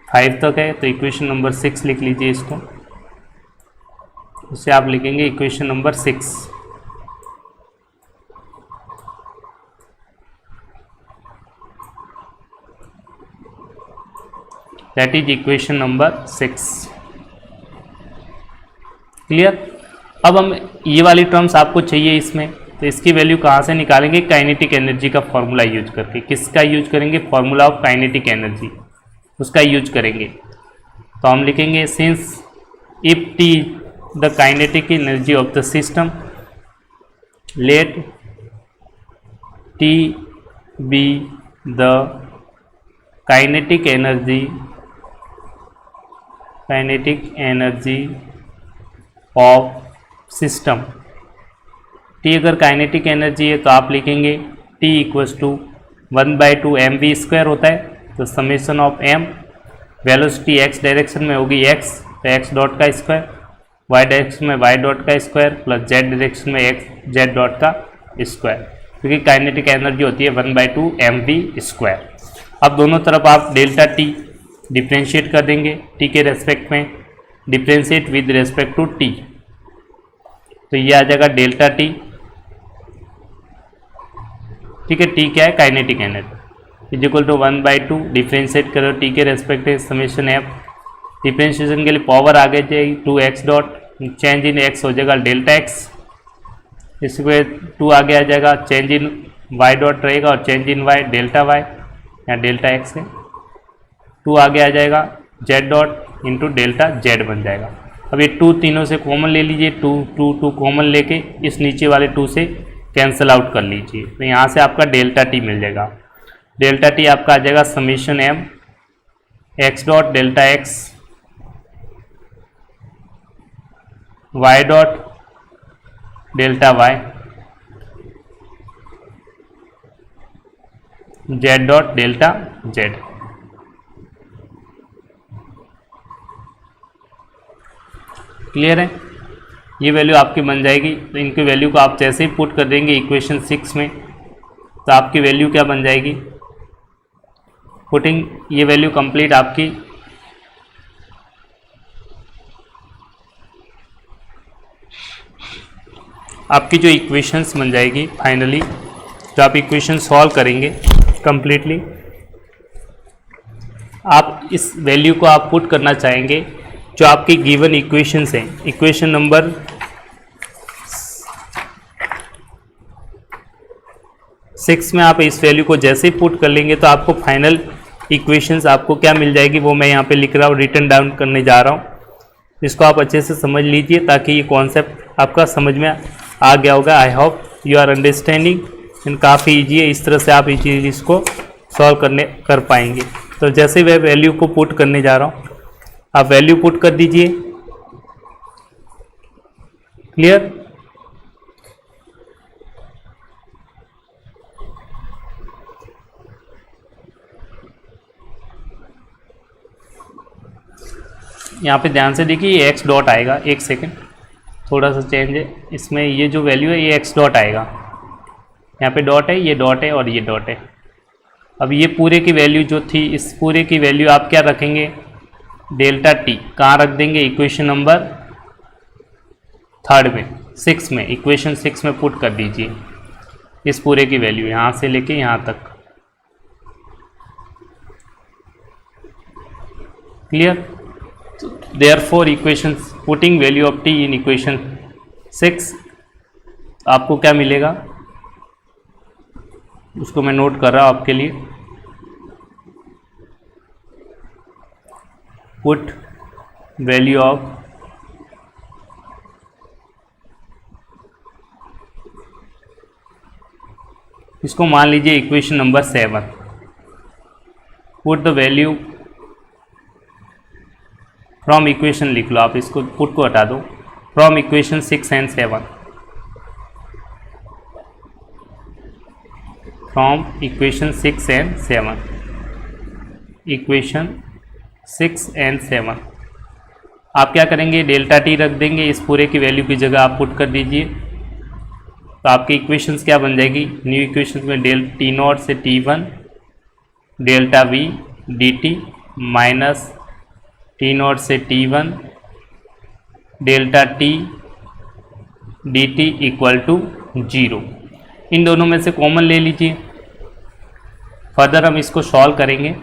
5 तक है, तो इक्वेशन नंबर 6 लिख लीजिए इसको। उससे आप लिखेंगे equation number 6। That is equation number 6। Clear. अब हम ये वाली टर्म्स आपको चाहिए इसमें, तो इसकी वैल्यू कहाँ से निकालेंगे, काइनेटिक एनर्जी का फॉर्मूला यूज करके। किसका यूज करेंगे, फॉर्मूला ऑफ काइनेटिक एनर्जी, उसका यूज करेंगे। तो हम लिखेंगे since if t the kinetic energy of the system, let t be the kinetic energy of system. T अगर काइनेटिक एनर्जी है तो आप लिखेंगे टी इक्वल्स टू 1/2 mv² होता है, तो summation of m, velocity x direction में होगी x, तो x डॉट का स्क्वायर, y डायरेक्शन में y डॉट का स्क्वायर, प्लस z डायरेक्शन में x z डॉट का स्क्वायर, क्योंकि काइनेटिक एनर्जी होती है 1/2 mv²। अब दोनों तरफ आप डेल्टा टी डिफ्रेंशिएट कर देंगे, टी के रेस्पेक्ट में, differentiate with respect to t, तो ये आ जाएगा डेल्टा टी। ठीक है, टी क्या है, kinetic energy, is equal to 1/2 differentiate करो टी के रेस्पेक्ट है समेशन एफ, डिफ्रेंशिएशन के लिए पावर आगे जाएगी 2x dot, change in x हो जाएगा डेल्टा x, इसके 2 आगे आ जाएगा, चेंज इन y डॉट रहेगा और change in y delta y, या डेल्टा x है, 2 आगे आ जाएगा z dot into delta z बन जाएगा। अब ये 2 तीनों से कॉमन ले लीजिए, 2 कॉमन लेके इस नीचे वाले 2 से कैंसिल आउट कर लीजिए, तो यहाँ से आपका डेल्टा टी मिल जाएगा। डेल्टा टी आपका आ जाएगा summation m x dot delta x y dot delta y z dot delta z. Clear है, ये वैल्यू आपकी बन जाएगी। तो इनकी वैल्यू को आप जैसे ही पुट कर देंगे इक्वेशन 6 में, तो आपकी वैल्यू क्या बन जाएगी, पुटिंग ये वैल्यू कंप्लीट आपकी जो इक्वेशंस बन जाएगी फाइनली, जो आप इक्वेशन सॉल्व करेंगे कंप्लीटली, आप इस वैल्यू को आप पुट करना चाहेंगे जो आपकी गिवन इक्वेशंस हैं। इक्वेशन नंबर 6 में आप इस वैल्यू को जैसे ही पुट कर लेंगे तो आपको फाइनल इक्वेशंस आपको क्या मिल जाएगी, वो मैं यहाँ पे लिख रहा हूँ, रिटर्न डाउन करने जा रहा हूँ। इसको आप अच्छे से समझ लीजिए ताकि ये कॉन्सेप्ट आपका समझ में आ गया होगा। I hope you are understanding, and काफ़ी ईजी है, इस तरह से आप इस चीज़ इसको सॉल्व कर पाएंगे। तो जैसे मैं वैल्यू को पुट करने जा रहा हूँ, आप वैल्यू पुट कर दीजिए। क्लियर, यहाँ पे ध्यान से देखिए, ये एक्स डॉट आएगा, एक सेकेंड थोड़ा सा चेंज है इसमें, ये जो वैल्यू है ये एक्स डॉट आएगा, यहाँ पे डॉट है, ये डॉट है और ये डॉट है। अब ये पूरे की वैल्यू जो थी, इस पूरे की वैल्यू आप क्या रखेंगे, डेल्टा टी कहाँ रख देंगे, इक्वेशन नंबर 3 में, 6 में, इक्वेशन 6 में पुट कर दीजिए इस पूरे की वैल्यू यहाँ से लेके यहाँ तक। Clear, therefore equation putting value of T in equation 6 आपको क्या मिलेगा, उसको मैं नोट कर रहा हूँ आपके लिए। पुट वैल्यू ऑफ इसको मान लीजिए equation number 7। Put the value from equation लिख लो आप, इसको पुट को हटा दो, from equation 6 and 7, from equation 6 and 7, equation 6 and 7 आप क्या करेंगे, डेल्टा टी रख देंगे, इस पूरे की वैल्यू की जगह आप पुट कर दीजिए। तो आपकी इक्वेशंस क्या बन जाएगी, न्यू इक्वेशंस में डेल टी नॉट से t one delta v d t minus t naught से t one delta t d t equal to 0। इन दोनों में से कॉमन ले लीजिए। फर्दर हम इसको सॉल्व करेंगे।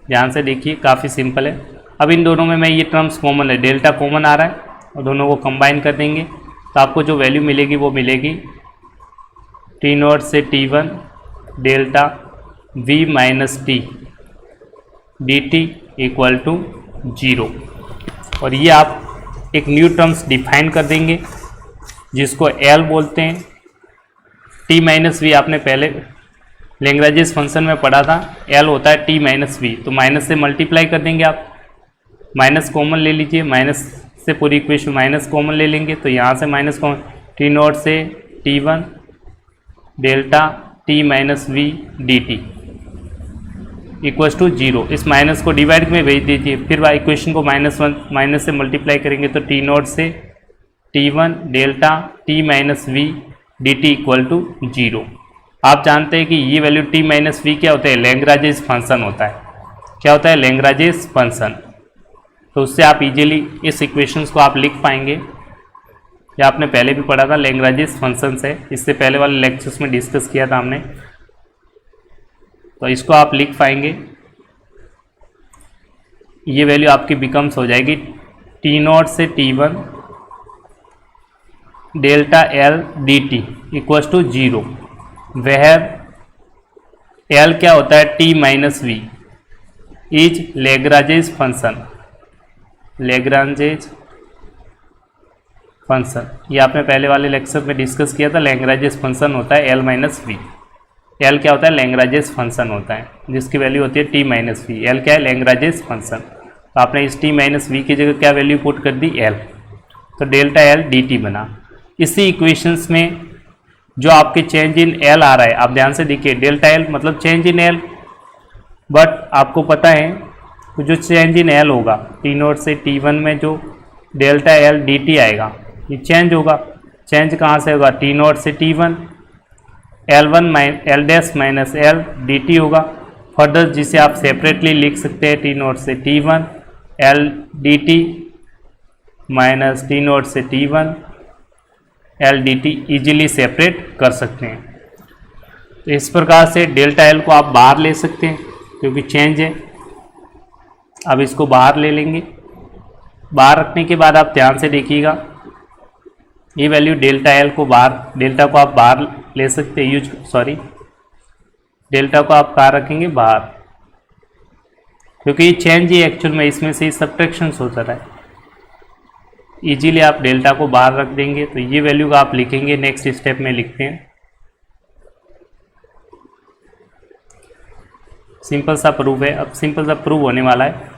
ध्यान से देखिए, काफ़ी सिंपल है। अब इन दोनों में मैं ये टर्म्स कॉमन है, डेल्टा कॉमन आ रहा है और दोनों को कंबाइन कर देंगे तो आपको जो वैल्यू मिलेगी वो मिलेगी टी नॉट से t one delta we minus t d t equal to 0। और ये आप एक न्यू टर्म्स डिफाइन कर देंगे जिसको एल बोलते हैं। टी माइनस वी आपने पहले लैग्रेंज फंक्शन में पढ़ा था, एल होता है टी माइनस वी, तो माइनस से मल्टीप्लाई कर देंगे आप। माइनस कॉमन ले लीजिए, माइनस से पूरी इक्वेशन माइनस कॉमन ले लेंगे तो यहाँ से माइनस कॉमन, टी नॉट से t one delta t minus v d t equals to 0। इस माइनस को डिवाइड में भेज दीजिए, फिर इक्वेशन को माइनस से मल्टीप्लाई करेंगे तो टी नॉट से t one delta t minus v d t equal to 0। आप जानते हैं कि ये वैल्यू टी माइनस वी क्या होता है, लैग्रेंज फंक्शन होता है। क्या होता है, लैग्रेंज फंक्शन। तो उससे आप इजीली इस इक्वेशंस को आप लिख पाएंगे। या आपने पहले भी पढ़ा था, लैग्रेंज फंक्शन है, इससे पहले वाले लेक्चर्स में डिस्कस किया था हमने। तो इसको आप लिख पाएंगे। ये वैल्यू आपकी बिकम्स हो जाएगी टी नॉट से t one delta l d t equals to 0, where l क्या होता है, t minus v is Lagrange function. Lagrange function ये आपने पहले वाले लेक्चर में डिस्कस किया था। लैग्रेंज फंक्शन होता है एल माइनस वी। एल क्या होता है, लैग्रेंज फंक्शन होता है जिसकी वैल्यू होती है टी माइनस वी। एल क्या है, लैग्रेंज फंक्शन। तो आपने इस टी माइनस वी की जगह क्या वैल्यू पुट कर दी, एल, तो डेल्टा एल डी टी बना। इसी इक्वेशंस में जो आपके चेंज इन एल आ रहा है, आप ध्यान से देखिए, डेल्टा एल मतलब चेंज इन एल, बट आपको पता है तो जो चेंज इन एल होगा टी नॉट से टी वन में जो डेल्टा एल डी टी आएगा ये चेंज होगा। चेंज कहाँ से होगा, टी नॉट से t one L one L dash minus L d t होगा। फर्दर जिसे आप सेपरेटली लिख सकते हैं टी नॉट से t one L d t minus t naught से t one L d t easily separate कर सकते हैं। तो इस प्रकार से डेल्टा एल को आप बाहर ले सकते हैं क्योंकि चेंज है। अब इसको बाहर ले लेंगे। बाहर रखने के बाद आप ध्यान से देखिएगा, ये वैल्यू डेल्टा एल को बाहर, डेल्टा को आप बाहर ले सकते हैं, डेल्टा को आप कहाँ रखेंगे, बाहर, क्योंकि ये चेंज ही एक्चुअल में इसमें से सब्ट्रैक्शन होता है। इजीली आप डेल्टा को बाहर रख देंगे तो ये वैल्यू का आप लिखेंगे। नेक्स्ट स्टेप में लिखते हैं, सिंपल सा प्रूफ है। अब सिंपल सा प्रूफ होने वाला है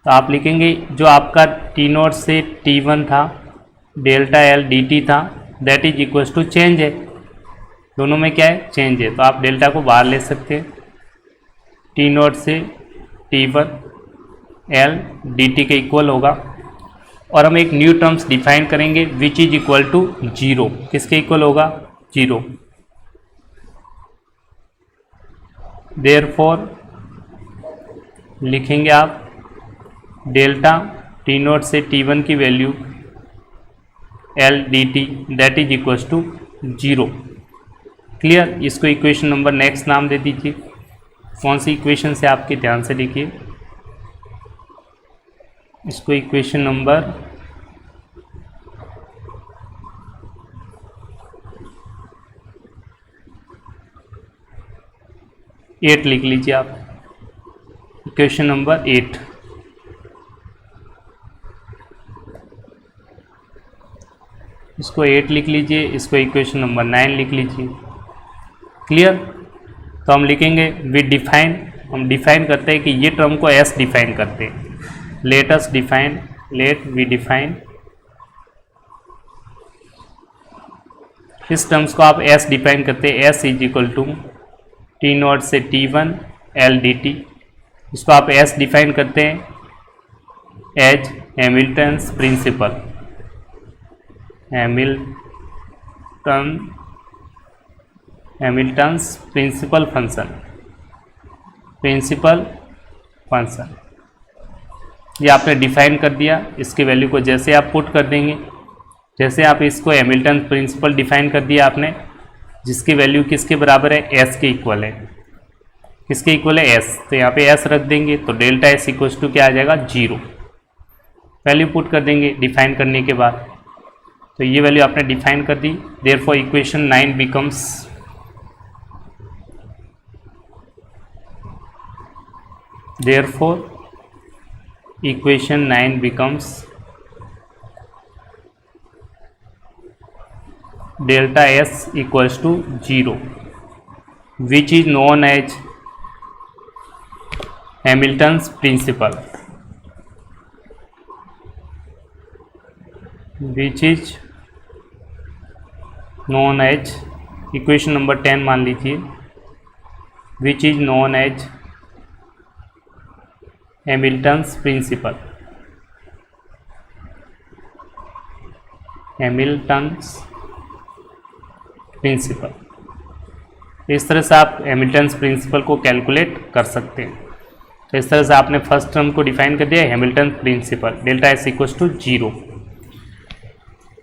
तो आप लिखेंगे जो आपका टी नॉट से टी वन था डेल्टा एल डी टी था that is equals to change है। दोनों में क्या है, चेंज है, तो आप डेल्टा को बाहर ले सकते हैं। टी नॉट से t one L d T के इक्वल होगा और हम एक न्यू टर्म्स डिफाइन करेंगे विच इज इक्वल टू 0। किसके इक्वल होगा, 0। देयरफॉर लिखेंगे आप डेल्टा टी नॉट से टी वन की value l d t that is equals to 0। Clear. इसको इक्वेशन नंबर नेक्स्ट नाम दे दीजिए। कौन सी इक्वेशन से आपके ध्यान से देखिए, इसको इक्वेशन नंबर 8 लिख लीजिए आप। Equation number 8। इसको 8 लिख लीजिए, इसको इक्वेशन नंबर 9 लिख लीजिए। क्लियर। तो हम लिखेंगे वी डिफाइन, हम डिफाइन करते हैं कि ये टर्म को एस डिफाइन करते हैं। Let us define, let we define, इस टर्म्स को आप एस डिफाइन करते हैं। S is equal to t naught से t one L d t, इसको आप एस डिफाइन करते हैं as Hamilton's principle, Hamilton's principal function ये आपने डिफाइन कर दिया। इसकी वैल्यू को जैसे आप पुट कर देंगे, जैसे आप इसको हैमिल्टन प्रिंसिपल डिफाइन कर दिया आपने, जिसकी वैल्यू किसके बराबर है, एस के इक्वल है। किसके इक्वल है, एस। तो यहाँ पे एस रख देंगे तो डेल्टा एस इक्वल टू क्या आ जाएगा, 0। वैल्यू पुट कर देंगे डिफाइन करने के बाद। तो ये वैल्यू आपने डिफाइन कर दी। Therefore equation 9 becomes delta S equals to 0, which is known as Hamilton's principle, which is known as equation number 10 मान लीजिए, which is known as Hamilton's principle, इस तरह से आप हैमिल्टन्स प्रिंसिपल को कैलकुलेट कर सकते हैं। तो इस तरह से आपने फर्स्ट टर्म को डिफाइन कर दिया, Hamilton principle, delta S equals to 0।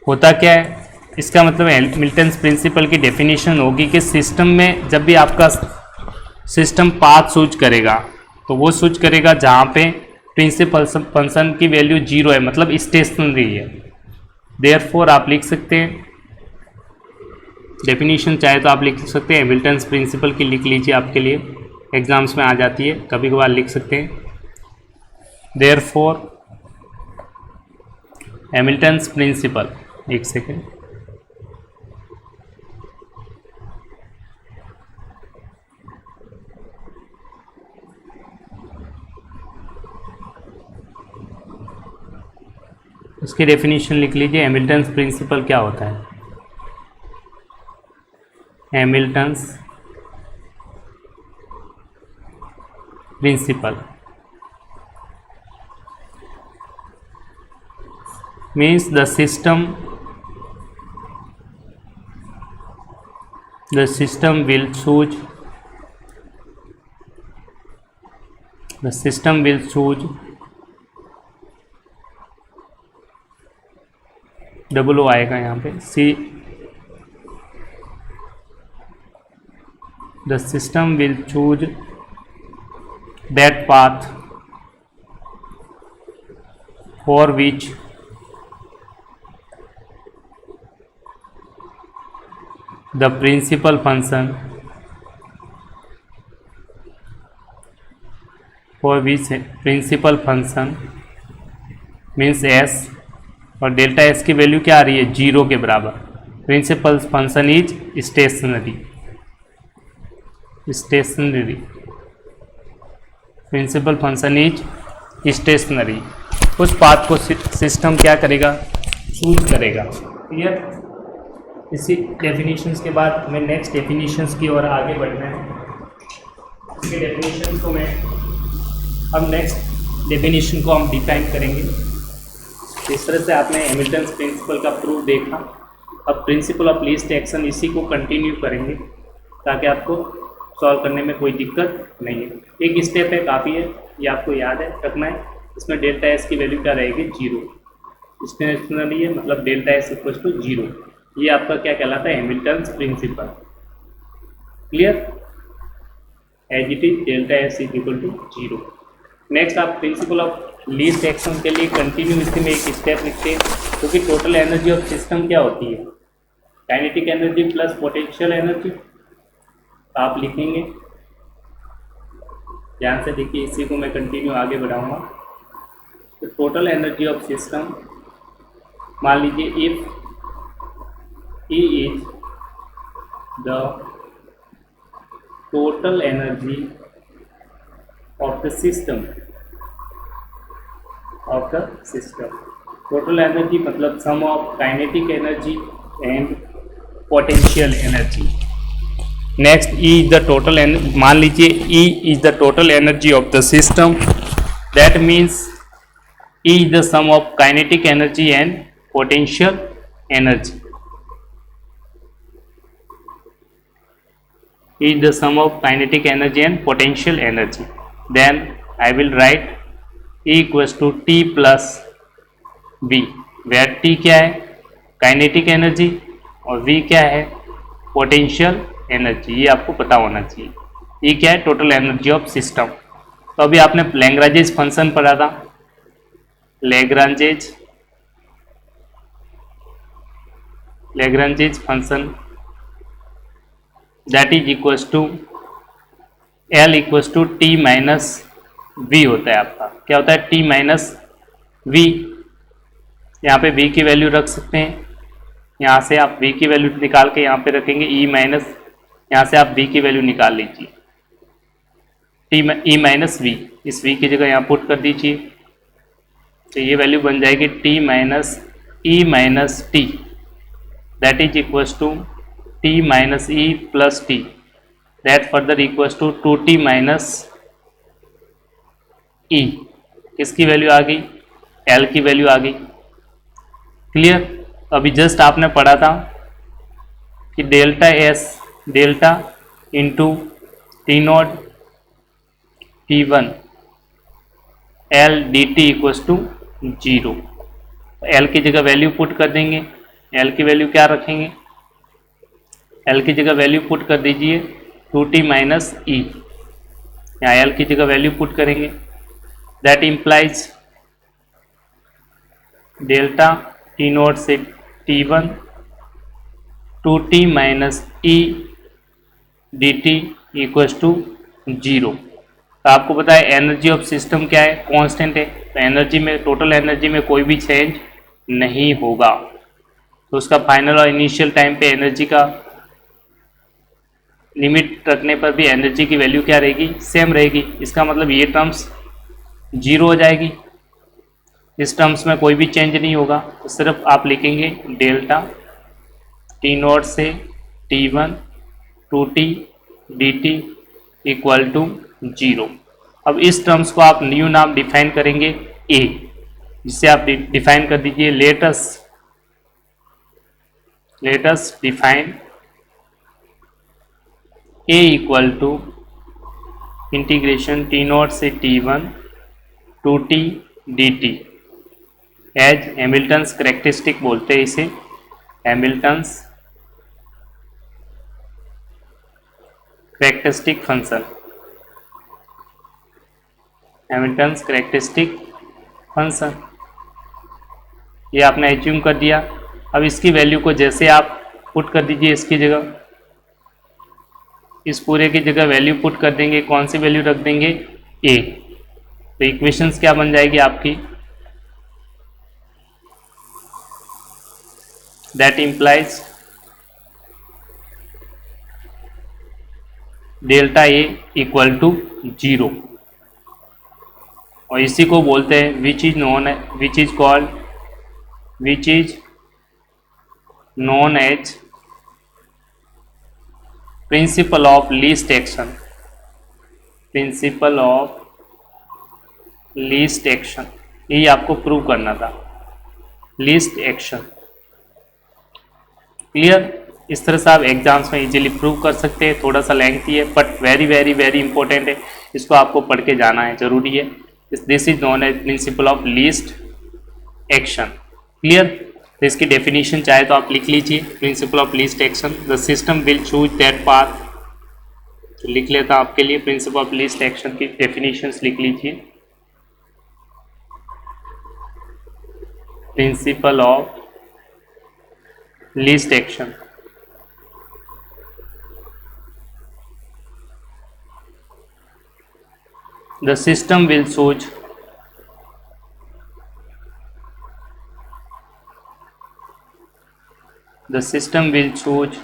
होता क्या है, इसका मतलब हैमिल्टन्स प्रिंसिपल की डेफिनेशन होगी कि सिस्टम में जब भी आपका सिस्टम पाथ स्विच करेगा तो वो स्विच करेगा जहाँ पे प्रिंसिपल फंक्शन की वैल्यू 0 है, मतलब स्टेशनरी है। देयरफॉर आप लिख सकते हैं डेफिनेशन, चाहे तो आप लिख सकते हैं हैमिल्टन्स प्रिंसिपल की, लिख लीजिए, आपके लिए एग्जाम्स में आ जाती है, कभी कभार लिख सकते हैं। देयरफॉर हैमिल्टन्स प्रिंसिपल, एक सेकेंड, उसकी डेफिनेशन लिख लीजिए। हैमिल्टन्स प्रिंसिपल क्या होता है, Hamilton's principle means the system will choose double o आएगा यहाँ पे, the system will choose that path for which the principal function means s, और डेल्टा एस की वैल्यू क्या आ रही है, 0 के बराबर। Principle function is stationary, principle function is stationary. उस पाथ को सिस्टम क्या करेगा, चूज करेगा। क्लियर। इसी डेफिनेशंस के बाद हमें नेक्स्ट डेफिनेशंस की ओर आगे बढ़ना है। इसके डेफिनेशन को मैं अब नेक्स्ट डेफिनेशन को हम डिफाइन करेंगे। इस तरह से आपने हैमिल्टन्स प्रिंसिपल का प्रूफ देखा। अब प्रिंसिपल ऑफ लीस्ट एक्शन इसी को कंटिन्यू करेंगे ताकि आपको सॉल्व करने में कोई दिक्कत नहीं है। एक स्टेप है, काफ़ी है, ये आपको याद है रखना है। इसमें डेल्टा एस की वैल्यू क्या रहेगी, 0। स्टेशनरी है, मतलब डेल्टा एस इक्वल टू 0। ये आपका क्या कहलाता है, Hamilton's principle. Clear. As it is delta s equal to 0। Next आप प्रिंसिपल ऑफ लीस्ट एक्शन के लिए कंटिन्यू इसी में एक स्टेप लिखते हैं, क्योंकि टोटल एनर्जी ऑफ सिस्टम क्या होती है, kinetic energy plus potential energy. आप लिखेंगे, ध्यान से देखिए, इसी को मैं कंटिन्यू आगे बढ़ाऊंगा। तो टोटल एनर्जी ऑफ सिस्टम, मान लीजिए if E is the total energy of the system, total energy मतलब sum of kinetic energy and potential energy। next E is the total energy, मान लीजिए E is the total energy of the system, that means E is the sum of kinetic energy and potential energy. E is the sum of kinetic energy and potential energy. Then I will write E equals to T plus V, where T क्या है, काइनेटिक एनर्जी, और V क्या है, पोटेंशियल एनर्जी. ये आपको पता होना चाहिए. E क्या है, टोटल एनर्जी ऑफ सिस्टम. तो अभी आपने लैग्रांजेज फंक्शन पढ़ा था. Lagrange's function that is equals to L equals to T minus V होता है आपका. क्या होता है, T माइनस V. यहाँ पे V की वैल्यू रख सकते हैं. यहाँ से आप V की वैल्यू निकाल के यहाँ पे रखेंगे E माइनस, यहाँ से आप V की वैल्यू निकाल लीजिए. E माइनस V, इस V की जगह यहाँ पुट कर दीजिए. तो ये वैल्यू बन जाएगी T minus E minus T, that is equals to T minus E plus T, that further equals to 2T minus E. किसकी वैल्यू आ गई, L की वैल्यू आ गई. क्लियर. अभी जस्ट आपने पढ़ा था कि delta S, delta into T naught T1 L dt equals to 0. L की जगह वैल्यू पुट कर देंगे. L की वैल्यू क्या रखेंगे, L की जगह वैल्यू पुट कर दीजिए 2T माइनस E. यहाँ L की जगह वैल्यू पुट करेंगे. That implies delta T naught से T1 2T minus E dt equals to 0. तो आपको पता है एनर्जी ऑफ सिस्टम क्या है, कांस्टेंट है. तो एनर्जी में, टोटल एनर्जी में कोई भी चेंज नहीं होगा. तो उसका फाइनल और इनिशियल टाइम पे एनर्जी का लिमिट रखने पर भी एनर्जी की वैल्यू क्या रहेगी, सेम रहेगी. इसका मतलब ये टर्म्स 0 हो जाएगी. इस टर्म्स में कोई भी चेंज नहीं होगा. तो सिर्फ आप लिखेंगे डेल्टा T नोट से T1 2T dt equal to 0. अब इस टर्म्स को आप न्यू नाम डिफाइन करेंगे A, जिसे आप डिफाइन कर दीजिए. Let's define A equal to integration T naught से T1 2T dt as Hamilton's characteristic बोलते हैं इसे. Hamilton's characteristic function, Hamilton's characteristic function. ये आपने एज्यूम कर दिया. अब इसकी वैल्यू को जैसे आप पुट कर दीजिए, इसकी जगह, इस पूरे की जगह वैल्यू पुट कर देंगे. कौन सी वैल्यू रख देंगे, A. तो इक्वेशंस क्या बन जाएगी आपकी, that implies delta A equal to 0. और इसी को बोलते हैं which is known as principle of least action. Principle of least action, यही आपको प्रूव करना था, लीस्ट एक्शन. क्लियर. इस तरह से आप एग्जाम्स में इजीली प्रूव कर सकते हैं. थोड़ा सा लेंथी है but very very very important है. इसको आपको पढ़ के जाना है, जरूरी है. This is known as principle of least action. Clear. तो इसकी डेफिनेशन चाहे तो आप लिख लीजिए. Principle of least action, the system will choose that path. तो लिख लेता आपके लिए, प्रिंसिपल ऑफ लीस्ट एक्शन की डेफिनेशंस लिख लीजिए. Principle of least action, the system will choose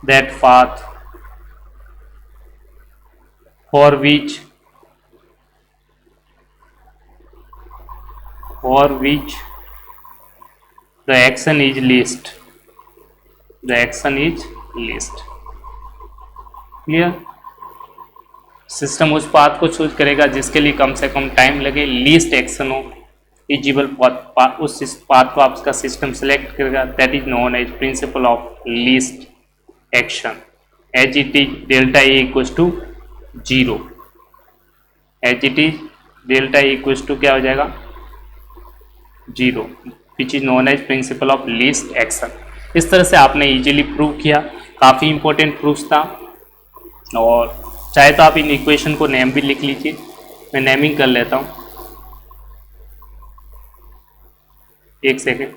that path for which the action is least. Clear. System उस पाथ को चूज करेगा जिसके लिए कम से कम टाइम लगे, लीस्ट एक्शन हो. इजिबल पाथ, उस पाथ को आपका सिस्टम सेलेक्ट करेगा, that is known as principle of least action, as it is delta A equals to 0, as it is delta A equals to क्या हो जाएगा 0, which is known as principle of least action. इस तरह से आपने इजीली प्रूव किया, काफ़ी इंपॉर्टेंट प्रूफ था। और चाहे तो आप इन इक्वेशन को नेम भी लिख लीजिए, मैं नेमिंग कर लेता हूँ, एक सेकेंड।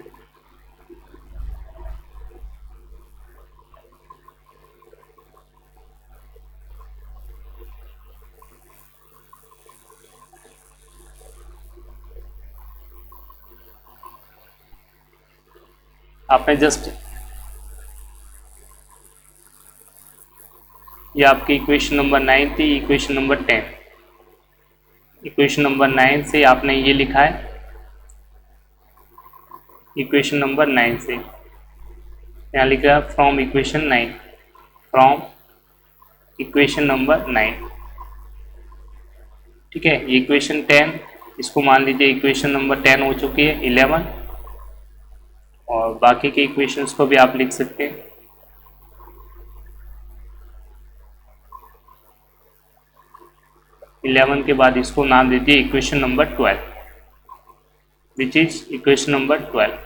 आपने जस्ट ये आपकी इक्वेशन नंबर 9 थी, इक्वेशन नंबर 10, इक्वेशन नंबर 9 से आपने ये लिखा है, इक्वेशन नंबर 9 से यहाँ लिखा है from equation 9, from equation number 9, ठीक है। ये इक्वेशन 10, इसको मान लीजिए इक्वेशन नंबर 10 हो चुकी है, 11, और बाकी के इक्वेशंस को भी आप लिख सकते हैं। इलेवन के बाद इसको नाम दीजिए equation number 12, which is equation number 12।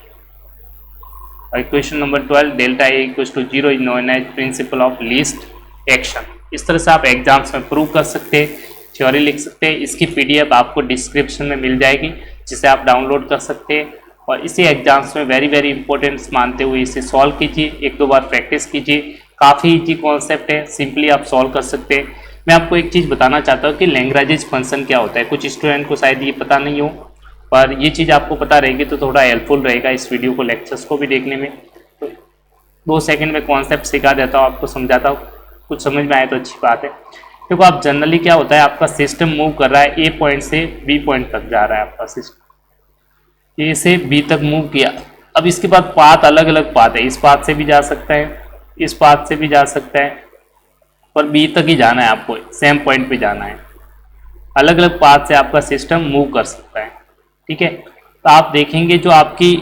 और equation number 12 delta A equals to 0 is known as principle of least action. इस तरह से आप एग्जाम्स में प्रूव कर सकते हैं, थ्योरी लिख सकते हैं। इसकी पीडीएफ आपको डिस्क्रिप्शन में मिल जाएगी, जिसे आप डाउनलोड कर सकते हैं। और इसी एग्जाम्स में वेरी वेरी इंपॉर्टेंस मानते हुए इसे सॉल्व कीजिए, एक दो बार प्रैक्टिस कीजिए। काफ़ी इजी कॉन्सेप्ट है, सिंपली आप सॉल्व कर सकते हैं। मैं आपको एक चीज़ बताना चाहता हूँ कि लैग्रेंज फंक्शन क्या होता है। कुछ स्टूडेंट को शायद ये पता नहीं हो, पर ये चीज़ आपको पता रहेगी तो थोड़ा हेल्पफुल रहेगा इस वीडियो को, लेक्चर्स को भी देखने में। तो 2 सेकंड में कॉन्सेप्ट सिखा देता हूँ, आपको समझाता हूँ, कुछ समझ में आए तो अच्छी बात है। देखो आप जनरली क्या होता है, आपका सिस्टम मूव कर रहा है, ए पॉइंट से बी पॉइंट तक जा रहा है आपका सिस्टम, ए से बी तक मूव किया। अब इसके बाद पाथ अलग अलग पाथ है, इस पाथ से भी जा सकता है, इस पाथ से भी जा सकता है, पर बी तक ही जाना है आपको, सेम पॉइंट पे जाना है। अलग अलग पाथ से आपका सिस्टम मूव कर सकता है, ठीक है। तो आप देखेंगे जो आपकी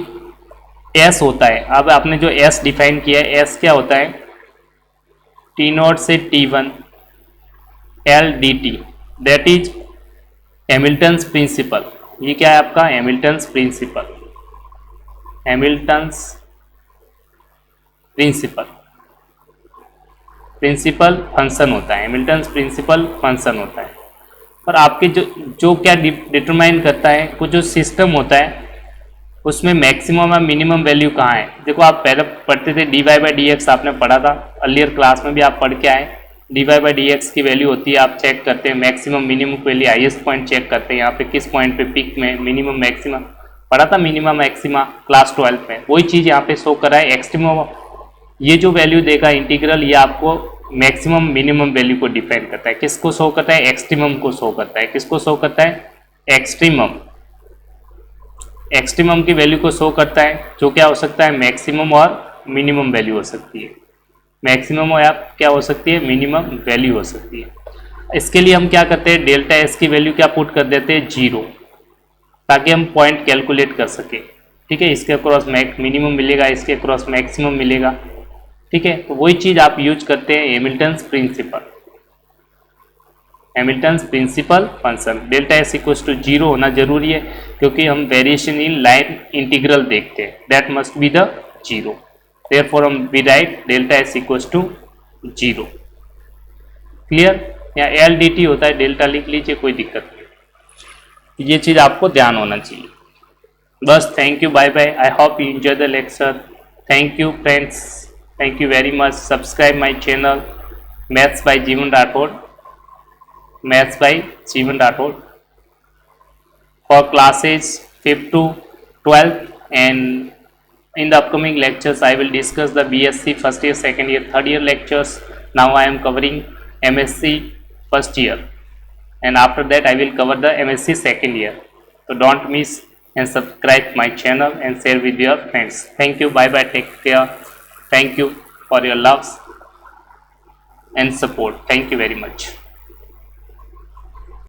एस होता है, अब आपने जो एस डिफाइन किया है, एस क्या होता है, टी नॉट से T1 l d t, that is Hamilton's principle. ये क्या है आपका Hamilton's principle, Hamilton's principle, principle function होता है, हैमिल्टन्स प्रिंसिपल फंक्शन होता है। और आपके जो क्या डिटरमाइन करता है, कुछ जो सिस्टम होता है उसमें मैक्सिमम और मिनिमम वैल्यू कहाँ है। देखो आप पहले पढ़ते थे dy/dx, आपने पढ़ा था अर्लियर क्लास में भी, आप पढ़ के आए। dy/dx की वैल्यू होती है, आप चेक करते हैं मैक्सिमम मिनिमम के लिए, हाईएस्ट पॉइंट चेक करते हैं, यहाँ पे किस पॉइंट पे पीक में मिनिमम मैक्सिमम पढ़ा था, मिनिमम मैक्सिमा क्लास 12 में। वही चीज़ यहाँ पे शो कर रहा है, एक्सट्रीमम। ये जो वैल्यू देगा इंटीग्रल, ये आपको मैक्सिमम मिनिमम वैल्यू को डिफाइन करता है। किसको शो करता है, एक्सट्रीमम को शो करता है। किसको शो करता है, एक्सट्रीमम, एक्सट्रीमम की वैल्यू को शो करता है, जो क्या हो सकता है, मैक्सिमम और मिनिमम वैल्यू हो सकती है। मैक्सिमम और क्या हो सकती है, मिनिमम वैल्यू हो सकती है। इसके लिए हम क्या करते हैं, डेल्टा एस की वैल्यू क्या पुट कर देते हैं, 0, ताकि हम पॉइंट कैलकुलेट कर सके, ठीक है। इसके अक्रॉस मिनिमम मिलेगा, इसके अक्रॉस मैक्सिमम मिलेगा, ठीक है। तो वही चीज़ आप यूज करते हैं Hamilton's principle, Hamilton's principal function. Delta S equals to 0 होना जरूरी है, क्योंकि हम वेरिएशन इन लाइन इंटीग्रल देखते हैं, that must be the 0। Therefore हम we write delta S equals to 0। Clear. यहाँ एल डी टी होता है, डेल्टा लिख लीजिए, कोई दिक्कत नहीं। ये चीज़ आपको ध्यान होना चाहिए। बस, thank you, bye bye. I hope you enjoy the lecture. Thank you friends, thank you very much. Subscribe my channel Maths by Jeevan Rathod, Maths by Jeevan Rathod, for classes 5th to 12th, and in the upcoming lectures I will discuss the BSc first year, second year, third year lectures. Now I am covering MSc first year, and after that I will cover the MSc second year. So don't miss and subscribe my channel and share with your friends. Thank you, bye bye, take care. Thank you for your love and support. Thank you very much.